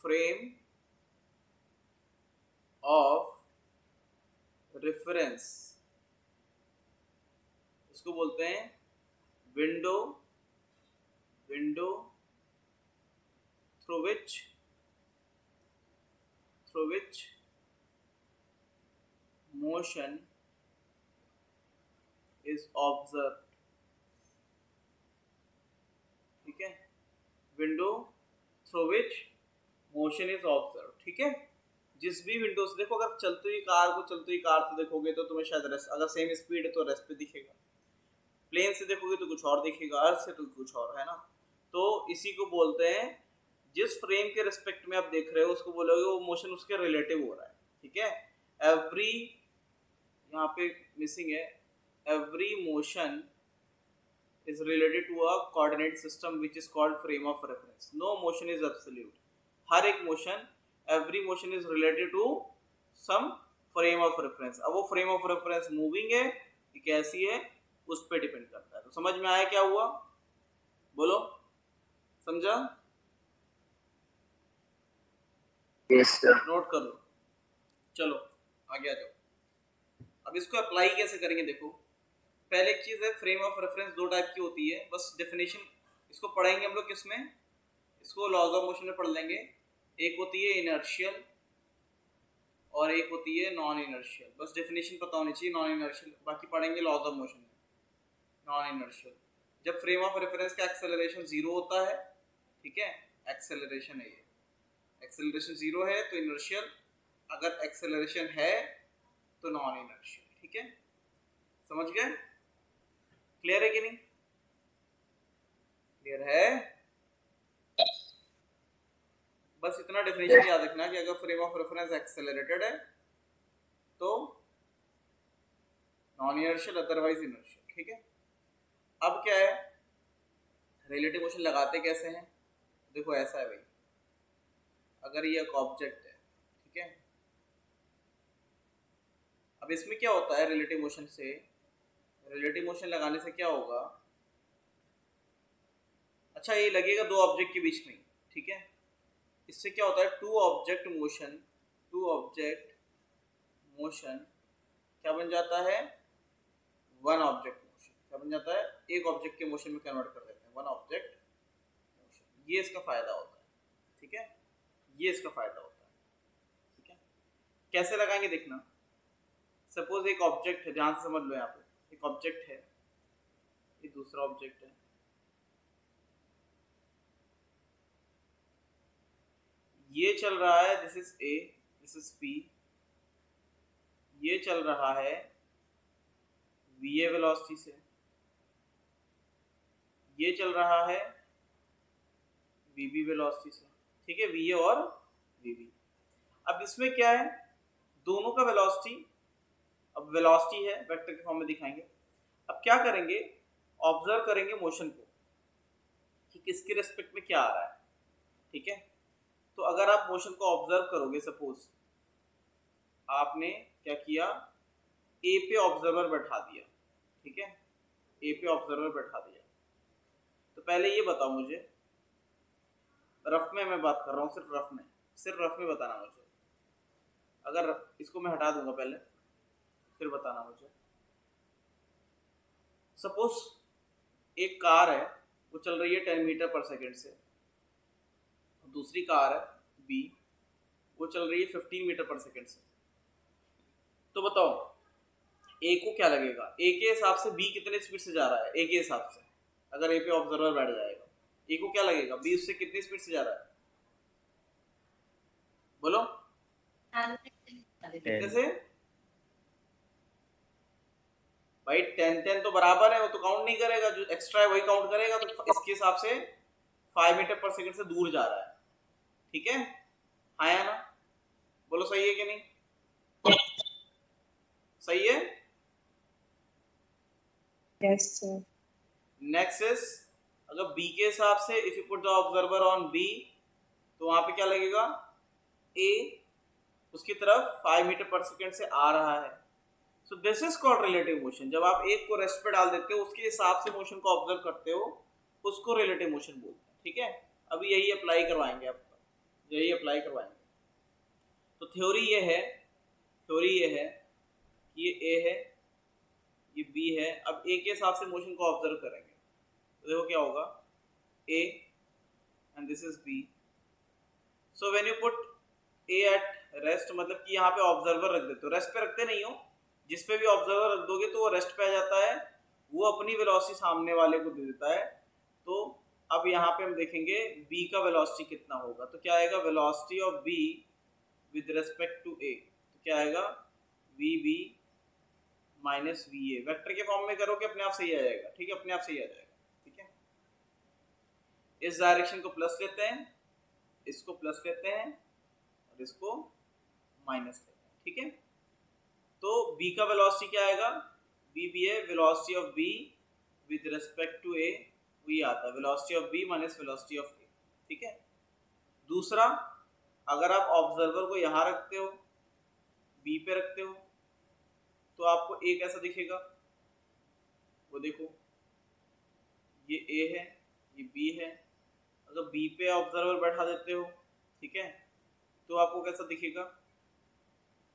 फ्रेम ऑफ रेफरेंस। इसको बोलते हैं window through which motion is observe. ठीक है, window through which motion is observe. ठीक है, जिस भी विंडो से देखो, अगर चलती हुई कार से देखोगे तो तुम्हें शायद रेस्ट, अगर सेम स्पीड है तो रेस्ट पे दिखेगा। प्लेन से देखोगे तो कुछ और दिखेगा, अर्थ से तो कुछ और, है ना? तो इसी को बोलते हैं, जिस फ्रेम के रिस्पेक्ट में आप देख रहे हो उसको बोलोगे वो मोशन उसके रिलेटिव हो रहा है। ठीक है, एवरी, यहाँ पे मिसिंग है, every motion is related to a coordinate system which is called frame of reference. No motion is absolute. हर एक motion, every motion is related to some frame of reference। अब वो frame of reference moving है कि कैसी है, उस पर depend करता है। तो समझ में आया क्या हुआ? बोलो, समझा? Yes, sir. नोट कर लो। चलो आगे आ जाओ। अब इसको अप्लाई कैसे करेंगे? देखो, पहले एक चीज है, फ्रेम ऑफ रेफरेंस दो टाइप की होती है। बस डेफिनेशन इसको पढ़ेंगे हम लोग, किसमें? इसको लॉज ऑफ मोशन में पढ़ लेंगे। एक होती है इनर्शियल और एक होती है नॉन इनर्शियल। बस डेफिनेशन पता होनी चाहिए नॉन इनर्शियल, बाकी पढ़ेंगे लॉज ऑफ मोशन में। नॉन इनर्शियल, जब फ्रेम ऑफ रेफरेंस का एक्सेलरेशन 0 होता है, ठीक है, एक्सेलरेशन है, ये एक्सेलरेशन 0 है तो इनर्शियल, अगर एक्सेलरेशन है तो नॉन इनर्शियल। ठीक है, समझ गए? क्लियर है कि नहीं? क्लियर है? बस इतना डेफिनेशन याद रखना कि अगर फ्रेम ऑफ रेफरेंस एक्सेलरेटेड है तो नॉन इनर्शियल, अदरवाइज इनर्शियल। ठीक है, अब क्या है, रिलेटिव मोशन लगाते कैसे हैं? देखो ऐसा है भाई, अगर ये एक ऑब्जेक्ट है, ठीक है, अब इसमें क्या होता है रिलेटिव मोशन से, रिलेटिव मोशन लगाने से क्या होगा, अच्छा ये लगेगा दो ऑब्जेक्ट के बीच में, ठीक है, इससे क्या होता है, टू ऑब्जेक्ट मोशन क्या बन जाता है, वन ऑब्जेक्ट मोशन। क्या बन जाता है, एक ऑब्जेक्ट के मोशन में कन्वर्ट कर देते हैं, वन ऑब्जेक्ट मोशन। ये इसका फायदा होता है, ठीक है, ये इसका फायदा होता है। ठीक है, कैसे लगाएंगे देखना। सपोज एक ऑब्जेक्ट है, ध्यान से समझ लो, यहाँ पे एक ऑब्जेक्ट है, ये दूसरा ऑब्जेक्ट है, ये चल रहा है, this is a, this is P, ये चल रहा है वीए वेलोसिटी से, ये चल रहा है वीबी वेलोसिटी से। ठीक है, वीए और वीबी। अब इसमें क्या है, दोनों का वेलोसिटी, अब वेलोसिटी है वेक्टर के फॉर्म में दिखाएंगे। अब क्या करेंगे, ऑब्जर्व करेंगे मोशन को कि किसके रेस्पेक्ट में क्या आ रहा है। ठीक है, तो अगर आप मोशन को ऑब्जर्व करोगे, सपोज आपने क्या किया, ए पे ऑब्जर्वर बैठा दिया, ठीक है, ए पे ऑब्जर्वर बैठा दिया, तो पहले ये बताओ मुझे, रफ में मैं बात कर रहा हूँ, सिर्फ रफ में बताना मुझे। अगर इसको मैं हटा दूंगा पहले, फिर बताना मुझे। सपोज एक कार है, वो चल रही है 10 मीटर पर सेकेंड से, दूसरी कार है बी, वो चल रही है 15 मीटर पर सेकेंड से। तो बताओ ए को क्या लगेगा, ए के हिसाब से बी कितने स्पीड से जा रहा है, ए के हिसाब से, अगर ए पे ऑब्जर्वर बैठ जाएगा, ए को क्या लगेगा, बी उससे कितनी स्पीड से जा रहा है, बोलो कितने से भाई, 10 तो बराबर है, वो तो काउंट नहीं करेगा, जो एक्स्ट्रा है वही काउंट करेगा। तो इसके हिसाब से 5 मीटर पर सेकंड से दूर जा रहा है। ठीक है, हाँ या ना, बोलो सही है कि नहीं, सही है। Yes, sir. नेक्स्ट इज, अगर बी के हिसाब से if you put the observer on B, तो वहां पे क्या लगेगा, ए उसकी तरफ 5 मीटर पर सेकंड से आ रहा है। So this is called relative motion. जब आप एक को रेस्ट पे डाल देते हो, उसके हिसाब से मोशन को ऑब्जर्व करते हो, उसको रिलेटिव मोशन बोलते हैं। ठीक है, अभी यही अप्लाई करवाएंगे आपका, यही अप्लाई करवाएंगे। तो थ्योरी ये है कि ये ए है, ये बी है। अब ए के हिसाब से मोशन को ऑब्जर्व करेंगे, तो देखो क्या होगा, A and this is B. So when you put A at rest, मतलब कि यहाँ पे ऑब्जर्वर रख देते हो, रेस्ट पे रखते नहीं हो, जिस पे भी ऑब्जर्वर रख दोगे तो वो रेस्ट पे आ जाता है, वो अपनी वेलोसिटी सामने वाले को दे देता है। तो अब यहाँ पे हम देखेंगे बी का वेलोसिटी कितना होगा, तो क्या आएगा, velocity of B with respect to A, तो क्या आएगा, V B minus V A. Vector के फॉर्म में करोगे अपने आप सही आ जाएगा। ठीक है, अपने आप सही आ जाएगा। ठीक है, इस डायरेक्शन को प्लस लेते हैं, इसको प्लस लेते हैं और इसको माइनस लेते हैं। ठीक है, तो b का वेलोसिटी क्या आएगा, b भी है, velocity of b with respect to a, वही आता है velocity of b minus velocity of a। ठीक है, दूसरा, अगर आप ऑब्जर्वर को यहाँ रखते हो, b पे रखते हो, तो आपको a कैसा दिखेगा, वो देखो, ये a है, ये b है। अगर b पे ऑब्जर्वर बैठा देते हो, ठीक है, तो आपको कैसा दिखेगा,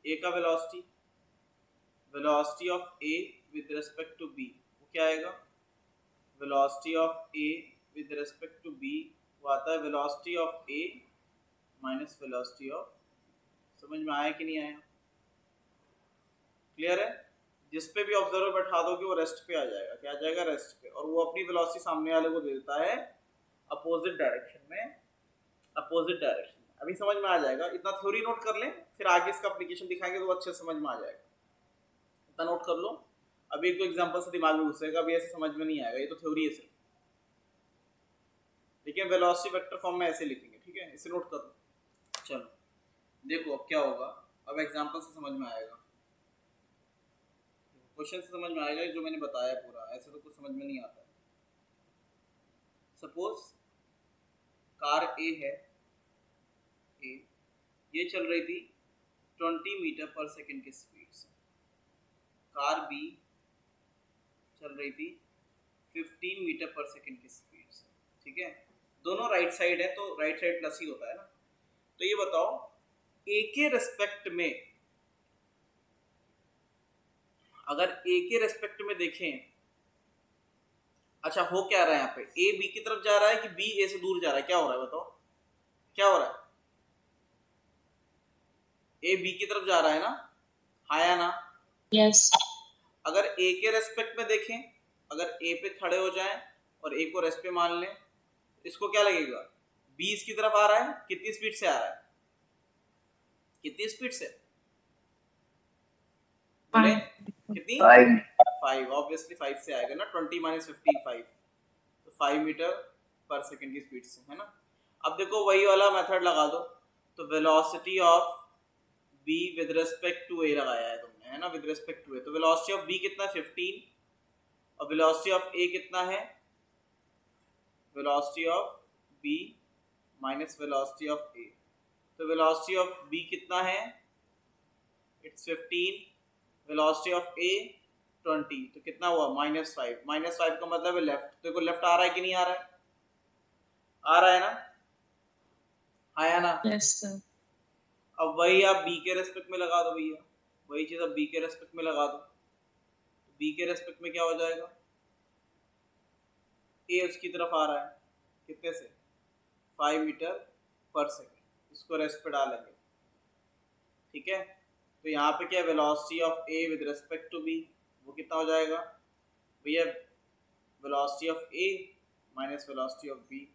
a का velocity, velocity of a with respect to b, वो क्या आएगा, velocity of a with respect to b, वो आता है velocity of a minus velocity of. समझ में आया कि नहीं आया, क्लियर है। जिस पे भी ऑब्जर्वर बैठा दोगे वो रेस्ट पे आ जाएगा, क्या आ जाएगा, रेस्ट पे, और वो अपनी वेलोसिटी सामने वाले को दे देता है अपोजिट डायरेक्शन में, अपोजिट डायरेक्शन में। अभी समझ में आ जाएगा, इतना थ्योरी नोट कर लें, फिर आगे इसका एप्लीकेशन दिखाएंगे तो अच्छे समझ में आ जाएगा। इतना नोट कर लो, अभी एक दो एग्जांपल से दिमाग में घुसेगा, अभी ऐसे समझ में नहीं आएगा, ये तो थ्योरी है सिर्फ। लेकिन वेलोसिटी वेक्टर फॉर्म में ऐसे लिखेंगे, ठीक है, इसे नोट कर लो। चलो देखो अब क्या होगा, अब एग्जांपल से समझ में आएगा, क्वेश्चन से समझ में आएगा जो मैंने बताया पूरा, ऐसे तो कुछ समझ में नहीं आता है। सपोज कार ए है, ए ये चल रही थी 20 मीटर पर सेकंड की स्पीड से, कार बी चल रही थी 15 मीटर पर सेकंड की स्पीड से, ठीक है, दोनों राइट साइड है तो राइट साइड प्लस ही होता है ना। तो ये बताओ ए के रेस्पेक्ट में, अगर ए के रेस्पेक्ट में देखें, अच्छा हो क्या रहा है यहाँ पे, ए बी की तरफ जा रहा है कि बी ए से दूर जा रहा है, क्या हो रहा है बताओ, क्या हो रहा है, ए बी की तरफ जा रहा है ना, हाँ या ना? Yes. अगर ए के रेस्पेक्ट में देखें, अगर ए पे खड़े हो जाएं और ए को रेस्ट पे मान लें, इसको क्या लगेगा, बी इसकी तरफ आ रहा है, कितनी स्पीड से आ रहा है, कितनी स्पीड से बोले, कितनी, 5, ऑब्वियसली 5 से आएगा ना, 20 माइनस 15 5, तो 5 मीटर पर सेकंड की स्पीड से, है ना। अब देखो वही वाला मेथड लगा दो, तो velocity of B with respect to A लगाया है तुमने, है ना, विद रिस्पेक्ट टू ए, तो वेलोसिटी ऑफ बी कितना 15 और वेलोसिटी ऑफ ए कितना है, velocity of B minus velocity of A, तो वेलोसिटी ऑफ बी कितना है, इट्स 15, वेलोसिटी ऑफ ए 20, तो कितना हुआ -5, -5 का मतलब है लेफ्ट, तो देखो लेफ्ट आ रहा है कि नहीं आ रहा है, आ रहा है ना, आया ना। Yes, sir. अब वही आप बी के रेस्पेक्ट में लगा दो भैया, वही चीज अब बी के रेस्पेक्ट में लगा दो, बी के रेस्पेक्ट में क्या हो जाएगा, ए उसकी तरफ आ रहा है कितने से, 5 मीटर पर सेकेंड, इसको रेस्ट पे डालेंगे, ठीक है, तो यहाँ पे क्या velocity of A with respect to B, वो कितना हो जाएगा भैया, velocity of A minus velocity of B,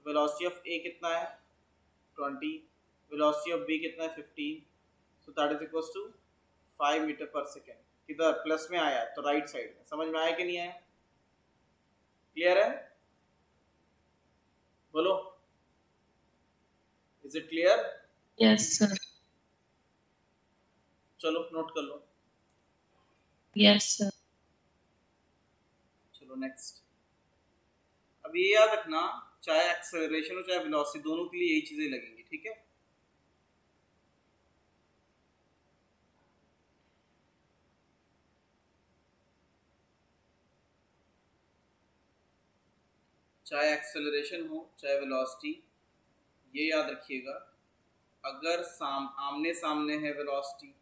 velocity of A कितना है 20, वेलोसिटी ऑफ बी कितना है 15, so that is equals to 5 metre पर सेकेंड, किधर प्लस में आया तो राइट साइड में, समझ में आया कि नहीं आया, क्लियर है, बोलो, is it clear? Yes, sir. चलो नोट कर लो, Yes, sir. चलो नेक्स्ट। अब ये याद रखना, चाहे एक्सेलरेशन हो चाहे वेलोसिटी, दोनों के लिए यही चीजें लगेंगी, ठीक है। चाहे एक्सेलरेशन हो चाहे वेलोसिटी, ये याद रखिएगा, अगर आमने सामने है वेलोसिटी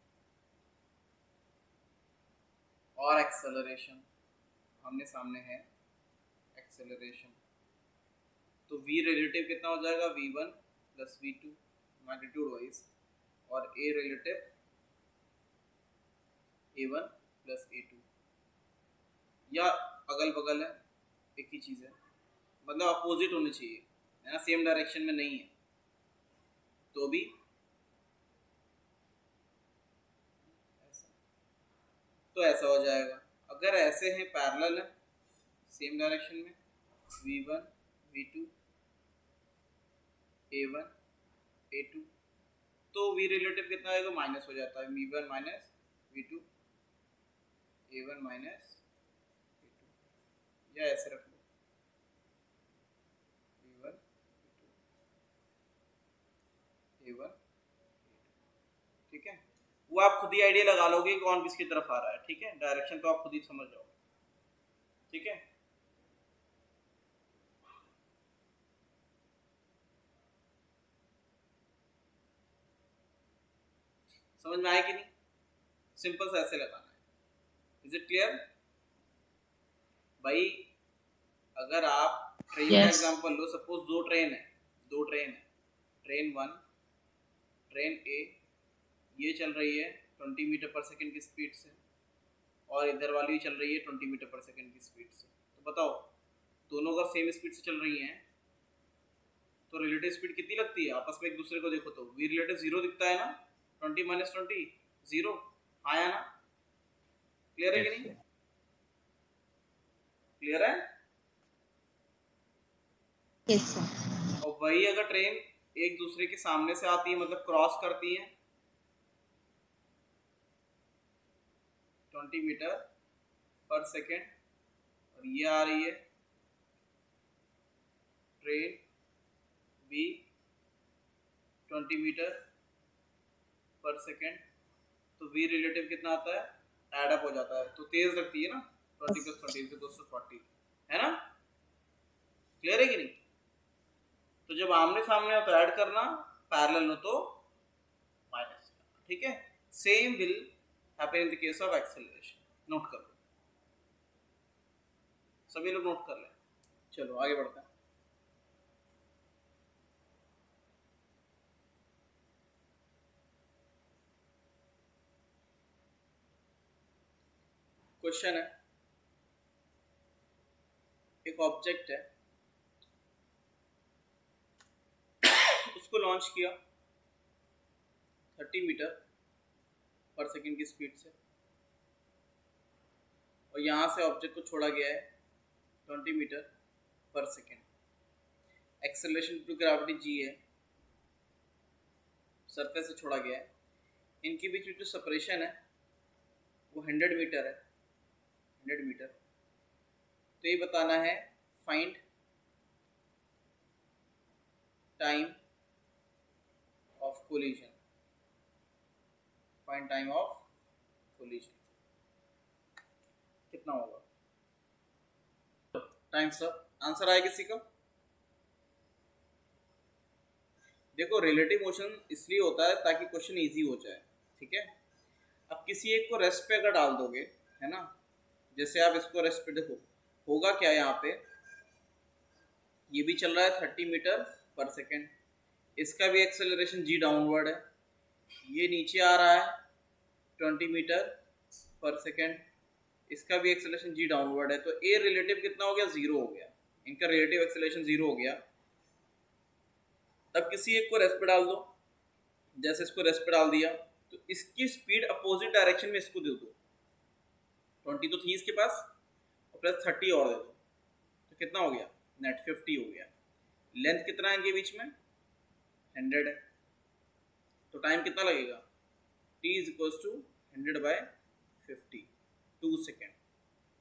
और एक्सेलरेशन, आमने सामने है एक्सेलरेशन, तो v रिलेटिव कितना हो जाएगा, v1 plus v2 magnitude wise, और a relative a1 plus a2, या अगल बगल है एक ही चीज़ है, मतलब अपोजिट होने चाहिए, है ना, सेम डायरेक्शन में नहीं है तो भी ऐसा, तो ऐसा हो जाएगा। अगर ऐसे हैं पैरेलल है सेम डायरेक्शन में, v1 v2 a1 a2, तो v रिलेटिव कितना आएगा, माइनस हो जाता है, v1 minus v2 a1 minus a2, या ऐसे रख लो v1 v2 a1 a2, ठीक है, वो आप खुद ही आइडिया लगा लोगे कौन किसकी तरफ आ रहा है, ठीक है, डायरेक्शन तो आप खुद ही समझ जाओगे, ठीक है। समझ में आया कि नहीं, सिंपल से ऐसे लगाना है, इज इट क्लियर भाई। अगर आप ट्रेन का एग्जांपल लो, सपोज दो ट्रेन है, ट्रेन 1, ट्रेन ए ये चल रही है 20 मीटर पर सेकंड की स्पीड से, और इधर वाली चल रही है 20 मीटर पर सेकंड की स्पीड से, तो बताओ दोनों अगर सेम स्पीड से चल रही हैं तो रिलेटिव स्पीड कितनी लगती है, आपस में एक दूसरे को देखो तो वी रिलेटिव 0 दिखता है ना, 20 माइनस 20 0, आया ना, क्लियर है कि नहीं, क्लियर है, Yes, sir. और वही अगर ट्रेन एक दूसरे के सामने से आती है, मतलब क्रॉस करती है 20 मीटर पर सेकेंड, और ये आ रही है ट्रेन बी 20 मीटर पर सेकेंड, तो वी रिलेटिव कितना आता है, एड अप हो जाता है, तो तेज लगती है ना, 20 + 20 से 240 है ना, क्लियर है कि नहीं। तो जब आमने सामने हो तो ऐड करना, पैरेलल हो तो माइनस करना, ठीक है। Same will happen in the case of acceleration, note कर लो, सभी लोग नोट कर लें। चलो आगे बढ़ते हैं। क्वेश्चन है, एक ऑब्जेक्ट है, उसको लॉन्च किया 30 मीटर पर सेकेंड की स्पीड से, और यहाँ से ऑब्जेक्ट को छोड़ा गया है 20 मीटर पर second. Acceleration to gravity G है, सरफेस से छोड़ा गया है, इनके बीच में जो सेपरेशन है वो 100 मीटर है, 100 मीटर। तो ये बताना है find time of collision, find time of collision कितना होगा। टाइम सर, आंसर आया किसी का। देखो रिलेटिव मोशन इसलिए होता है ताकि क्वेश्चन इजी हो जाए, ठीक है। अब किसी एक को रेस्ट पे अगर डाल दोगे, है ना, जैसे आप इसको रेस्ट पे देखो, होगा क्या, यहाँ पे ये भी चल रहा है 30 मीटर पर सेकेंड, इसका भी एक्सेलरेशन जी डाउनवर्ड है, ये नीचे आ रहा है 20 मीटर पर सेकेंड, इसका भी एक्सेलरेशन जी डाउनवर्ड है, तो ए रिलेटिव कितना हो गया, 0 हो गया, इनका रिलेटिव एक्सेलरेशन 0 हो गया। तब किसी एक को रेस्ट पे डाल दो, जैसे इसको रेस्ट पे डाल दिया तो इसकी स्पीड अपोजिट डायरेक्शन में इसको दे दो, 20 तो थी इसके पास, और प्लस 30 और दे दो, तो कितना हो गया, नेट 50 हो गया। लेंथ कितना है इनके बीच में, 100 है, तो टाइम कितना लगेगा, t is equals to 100/50, 2 second,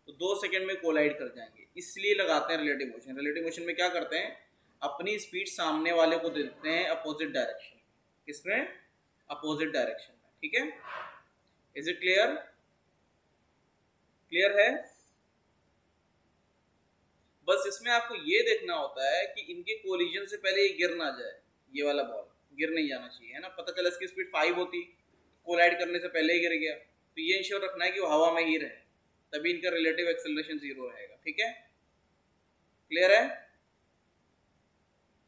तो 2 सेकेंड में कोलाइड कर जाएंगे, इसलिए लगाते हैं रिलेटिव मोशन। रिलेटिव मोशन में क्या करते हैं, अपनी स्पीड सामने वाले को देते हैं अपोजिट डायरेक्शन, किसमें, अपोजिट डायरेक्शन में, ठीक है। इज इट क्लियर, क्लियर है। बस इसमें आपको ये देखना होता है कि इनके कोलिजन से पहले ये गिर ना जाए, ये वाला बॉल गिर नहीं जाना चाहिए, है ना। पता चला इसकी स्पीड 5 होती, कोलाइड करने से पहले ही गिर गया, तो ये इंश्योर रखना है कि वो हवा में ही रहे, तभी इनका रिलेटिव एक्सेलरेशन 0 रहेगा, ठीक है। क्लियर है,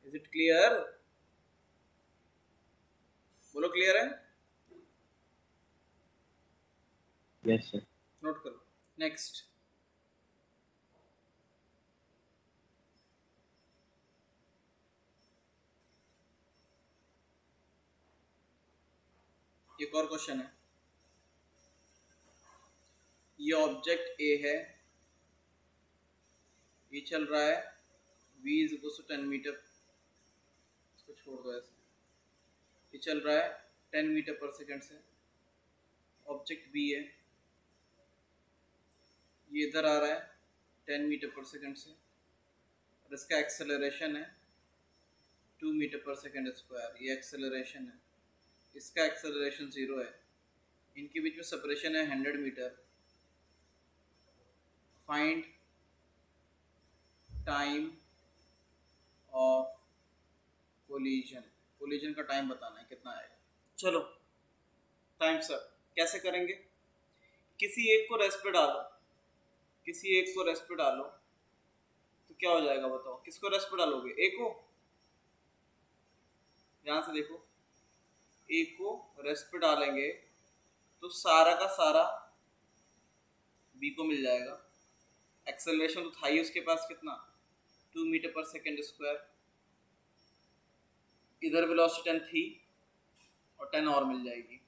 इज इट क्लियर, बोलो क्लियर है। Yes sir. नोट करो, नेक्स्ट। एक और क्वेश्चन है, ये ऑब्जेक्ट ए है, ये चल रहा है v is equal to 10 metre, इसको छोड़ दो ऐसे, ये चल रहा है 10 मीटर पर सेकेंड से, ऑब्जेक्ट बी है, ये इधर आ रहा है 10 मीटर पर सेकेंड से, और इसका एक्सेलरेशन है 2 मीटर पर सेकेंड स्क्वायर, ये एक्सेलरेशन है, इसका एक्सेलरेशन 0 है, इनके बीच में सेपरेशन है 100 metre. Find time of collision, collision का टाइम बताना है कितना आएगा। चलो टाइम सर कैसे करेंगे, किसी एक को रेस्ट पे डालो, किसी एक को रेस्ट पे डालो तो क्या हो जाएगा बताओ, किसको रेस्ट पे डालोगे, ए को, ध्यान से देखो, ए को रेस्ट पे डालेंगे तो सारा का सारा बी को मिल जाएगा, एक्सेलरेशन तो था ही उसके पास कितना, 2 मीटर पर सेकेंड स्क्वायर, इधर वेलोसिटी 10 थी और 10 और मिल जाएगी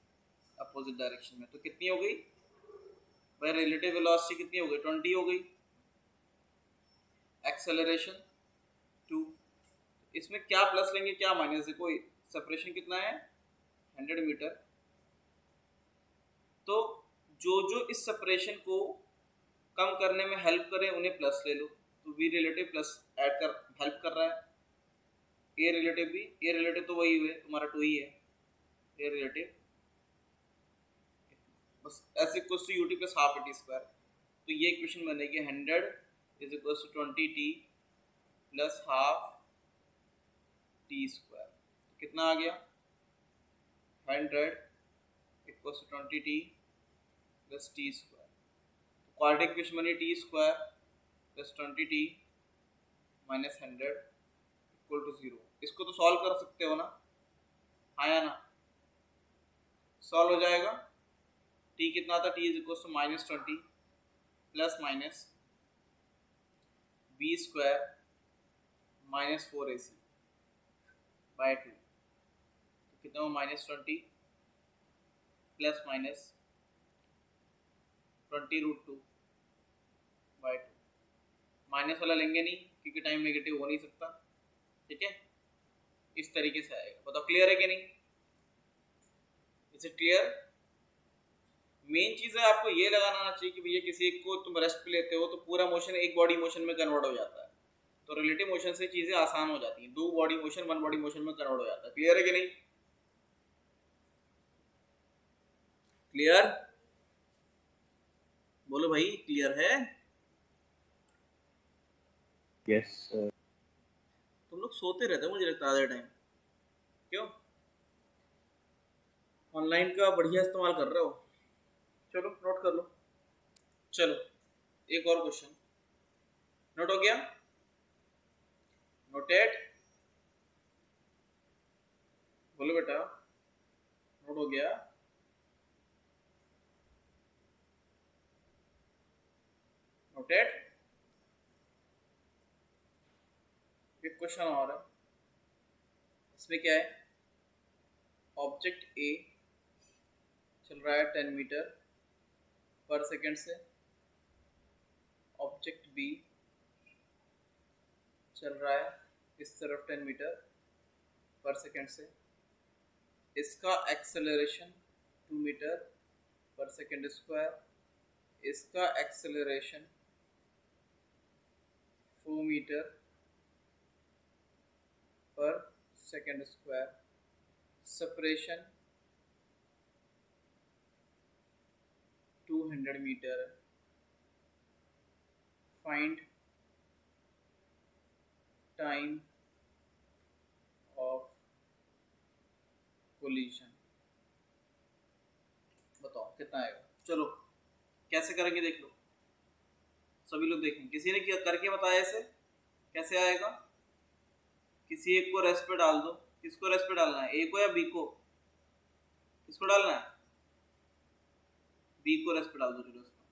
अपोजिट डायरेक्शन में, तो कितनी हो गई भाई, रिलेटिव वेलोसिटी कितनी हो गई, 20 हो गई, एक्सेलरेशन 2, इसमें क्या प्लस लेंगे क्या माइनस, देखो सेपरेशन कितना है 100 मीटर, तो जो जो इस सेपरेशन को कम करने में हेल्प करें उन्हें प्लस ले लो, तो वी रिलेटिव प्लस ऐड कर हेल्प कर रहा है, ए रिलेटिव भी, ए रिलेटिव तो वही हुए तुम्हारा 2 ही है, ए रिलेटिव बस S equals to UT plus half T square, तो ये इक्वेशन बनेगी 100 is equals to 20t plus half T square, तो कितना आ गया 100 equals to 20t plus T square, quadratic equation बनी T square plus 20t minus 100 equal to 0। इसको तो सॉल्व कर सकते हो ना, हाँ या ना, सॉल्व हो जाएगा। t कितना था, t is equal to minus 20 plus minus B square minus 4ac by 2, तो कितना हो minus 20 plus minus 20√2 by 2, minus वाला लेंगे नहीं क्योंकि टाइम नेगेटिव हो नहीं सकता, ठीक है, इस तरीके से आएगा। बताओ क्लियर है कि नहीं, इसे क्लियर। मेन चीज़ है आपको ये लगाना आना चाहिए कि भैया किसी एक को तुम रेस्ट पे लेते हो तो पूरा मोशन एक बॉडी मोशन में कन्वर्ट हो जाता है, तो रिलेटिव मोशन से चीज़ें आसान हो जाती हैं, 2 बॉडी मोशन 1 बॉडी मोशन में कन्वर्ट हो जाता है। क्लियर है कि नहीं, क्लियर बोलो भाई, क्लियर है। Yes sir. तुम लोग सोते रहते हो मुझे लगता है आधे टाइम, क्यों, ऑनलाइन का बढ़िया इस्तेमाल कर रहे हो, चलो नोट कर लो। चलो एक और क्वेश्चन नोट हो गया, नोटेड, बोलो बेटा नोट हो गया, नोटेड। एक क्वेश्चन और है, इसमें क्या है, ऑब्जेक्ट ए चल रहा है 10 मीटर पर सेकेंड से, ऑब्जेक्ट बी चल रहा है इस तरफ 10 मीटर पर सेकेंड से, इसका एक्सेलरेशन 2 मीटर पर सेकेंड स्क्वायर, इसका एक्सेलरेशन 4 मीटर पर सेकेंड स्क्वायर, सेपरेशन 200 मीटर है, फाइंड टाइम ऑफ कोलिजन, बताओ कितना आएगा। चलो कैसे करेंगे देख लो, सभी लोग देखें, किसी ने करके बताया इसे कैसे आएगा, किसी एक को रेस्ट पे डाल दो, किसको रेस्ट पे डालना है, ए को या बी को, किसको डालना है, बी को रेस्ट पे डाल दो, चलो इसको,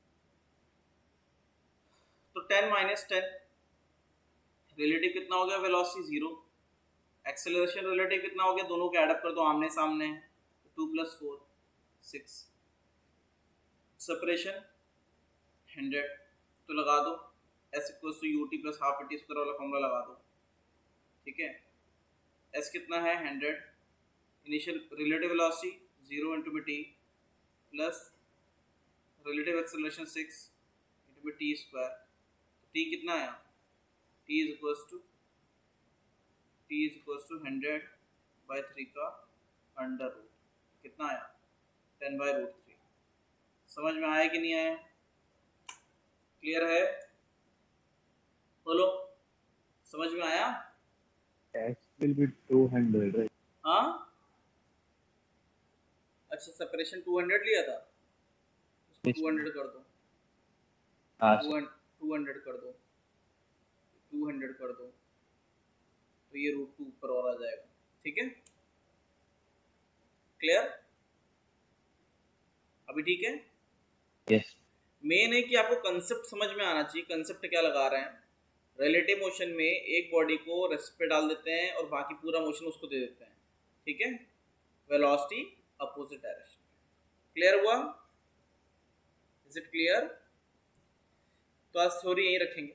तो 10 माइनस 10 रिलेटिव कितना हो गया, वेलोसिटी 0, एक्सेलरेशन रिलेटिव कितना हो गया, दोनों के एडअप कर दो, आमने सामने है, 2 + 4 6, सेपरेशन 100, तो लगा दो s equals to UT plus half T square वाला फॉर्मूला लगा दो, ठीक है, s कितना है 100, initial relative velocity 0 into T plus relative acceleration 6 into T square, t कितना आया, t इज इक्वल्स टू 100/3 का अंडर रूट, कितना आया 10/√3। समझ में आया कि नहीं आया, क्लियर है, बोलो समझ में आया। x will be 200 right? हाँ अच्छा, सेपरेशन 200 लिया था, उसको Yes, 200 कर दो, हाँ 200 कर दो, 200 कर दो, तो ये √2 ऊपर और आ जाएगा, ठीक है, क्लियर, अभी ठीक है। यस मेन है कि आपको कंसेप्ट समझ में आना चाहिए, कंसेप्ट क्या लगा रहे हैं, रिलेटिव मोशन में एक बॉडी को रेस्ट पे डाल देते हैं और बाकी पूरा मोशन उसको दे देते हैं, ठीक है, वेलोसिटी अपोजिट डायरेक्शन, क्लियर हुआ, इज इट क्लियर। तो आज थ्योरी यहीं रखेंगे।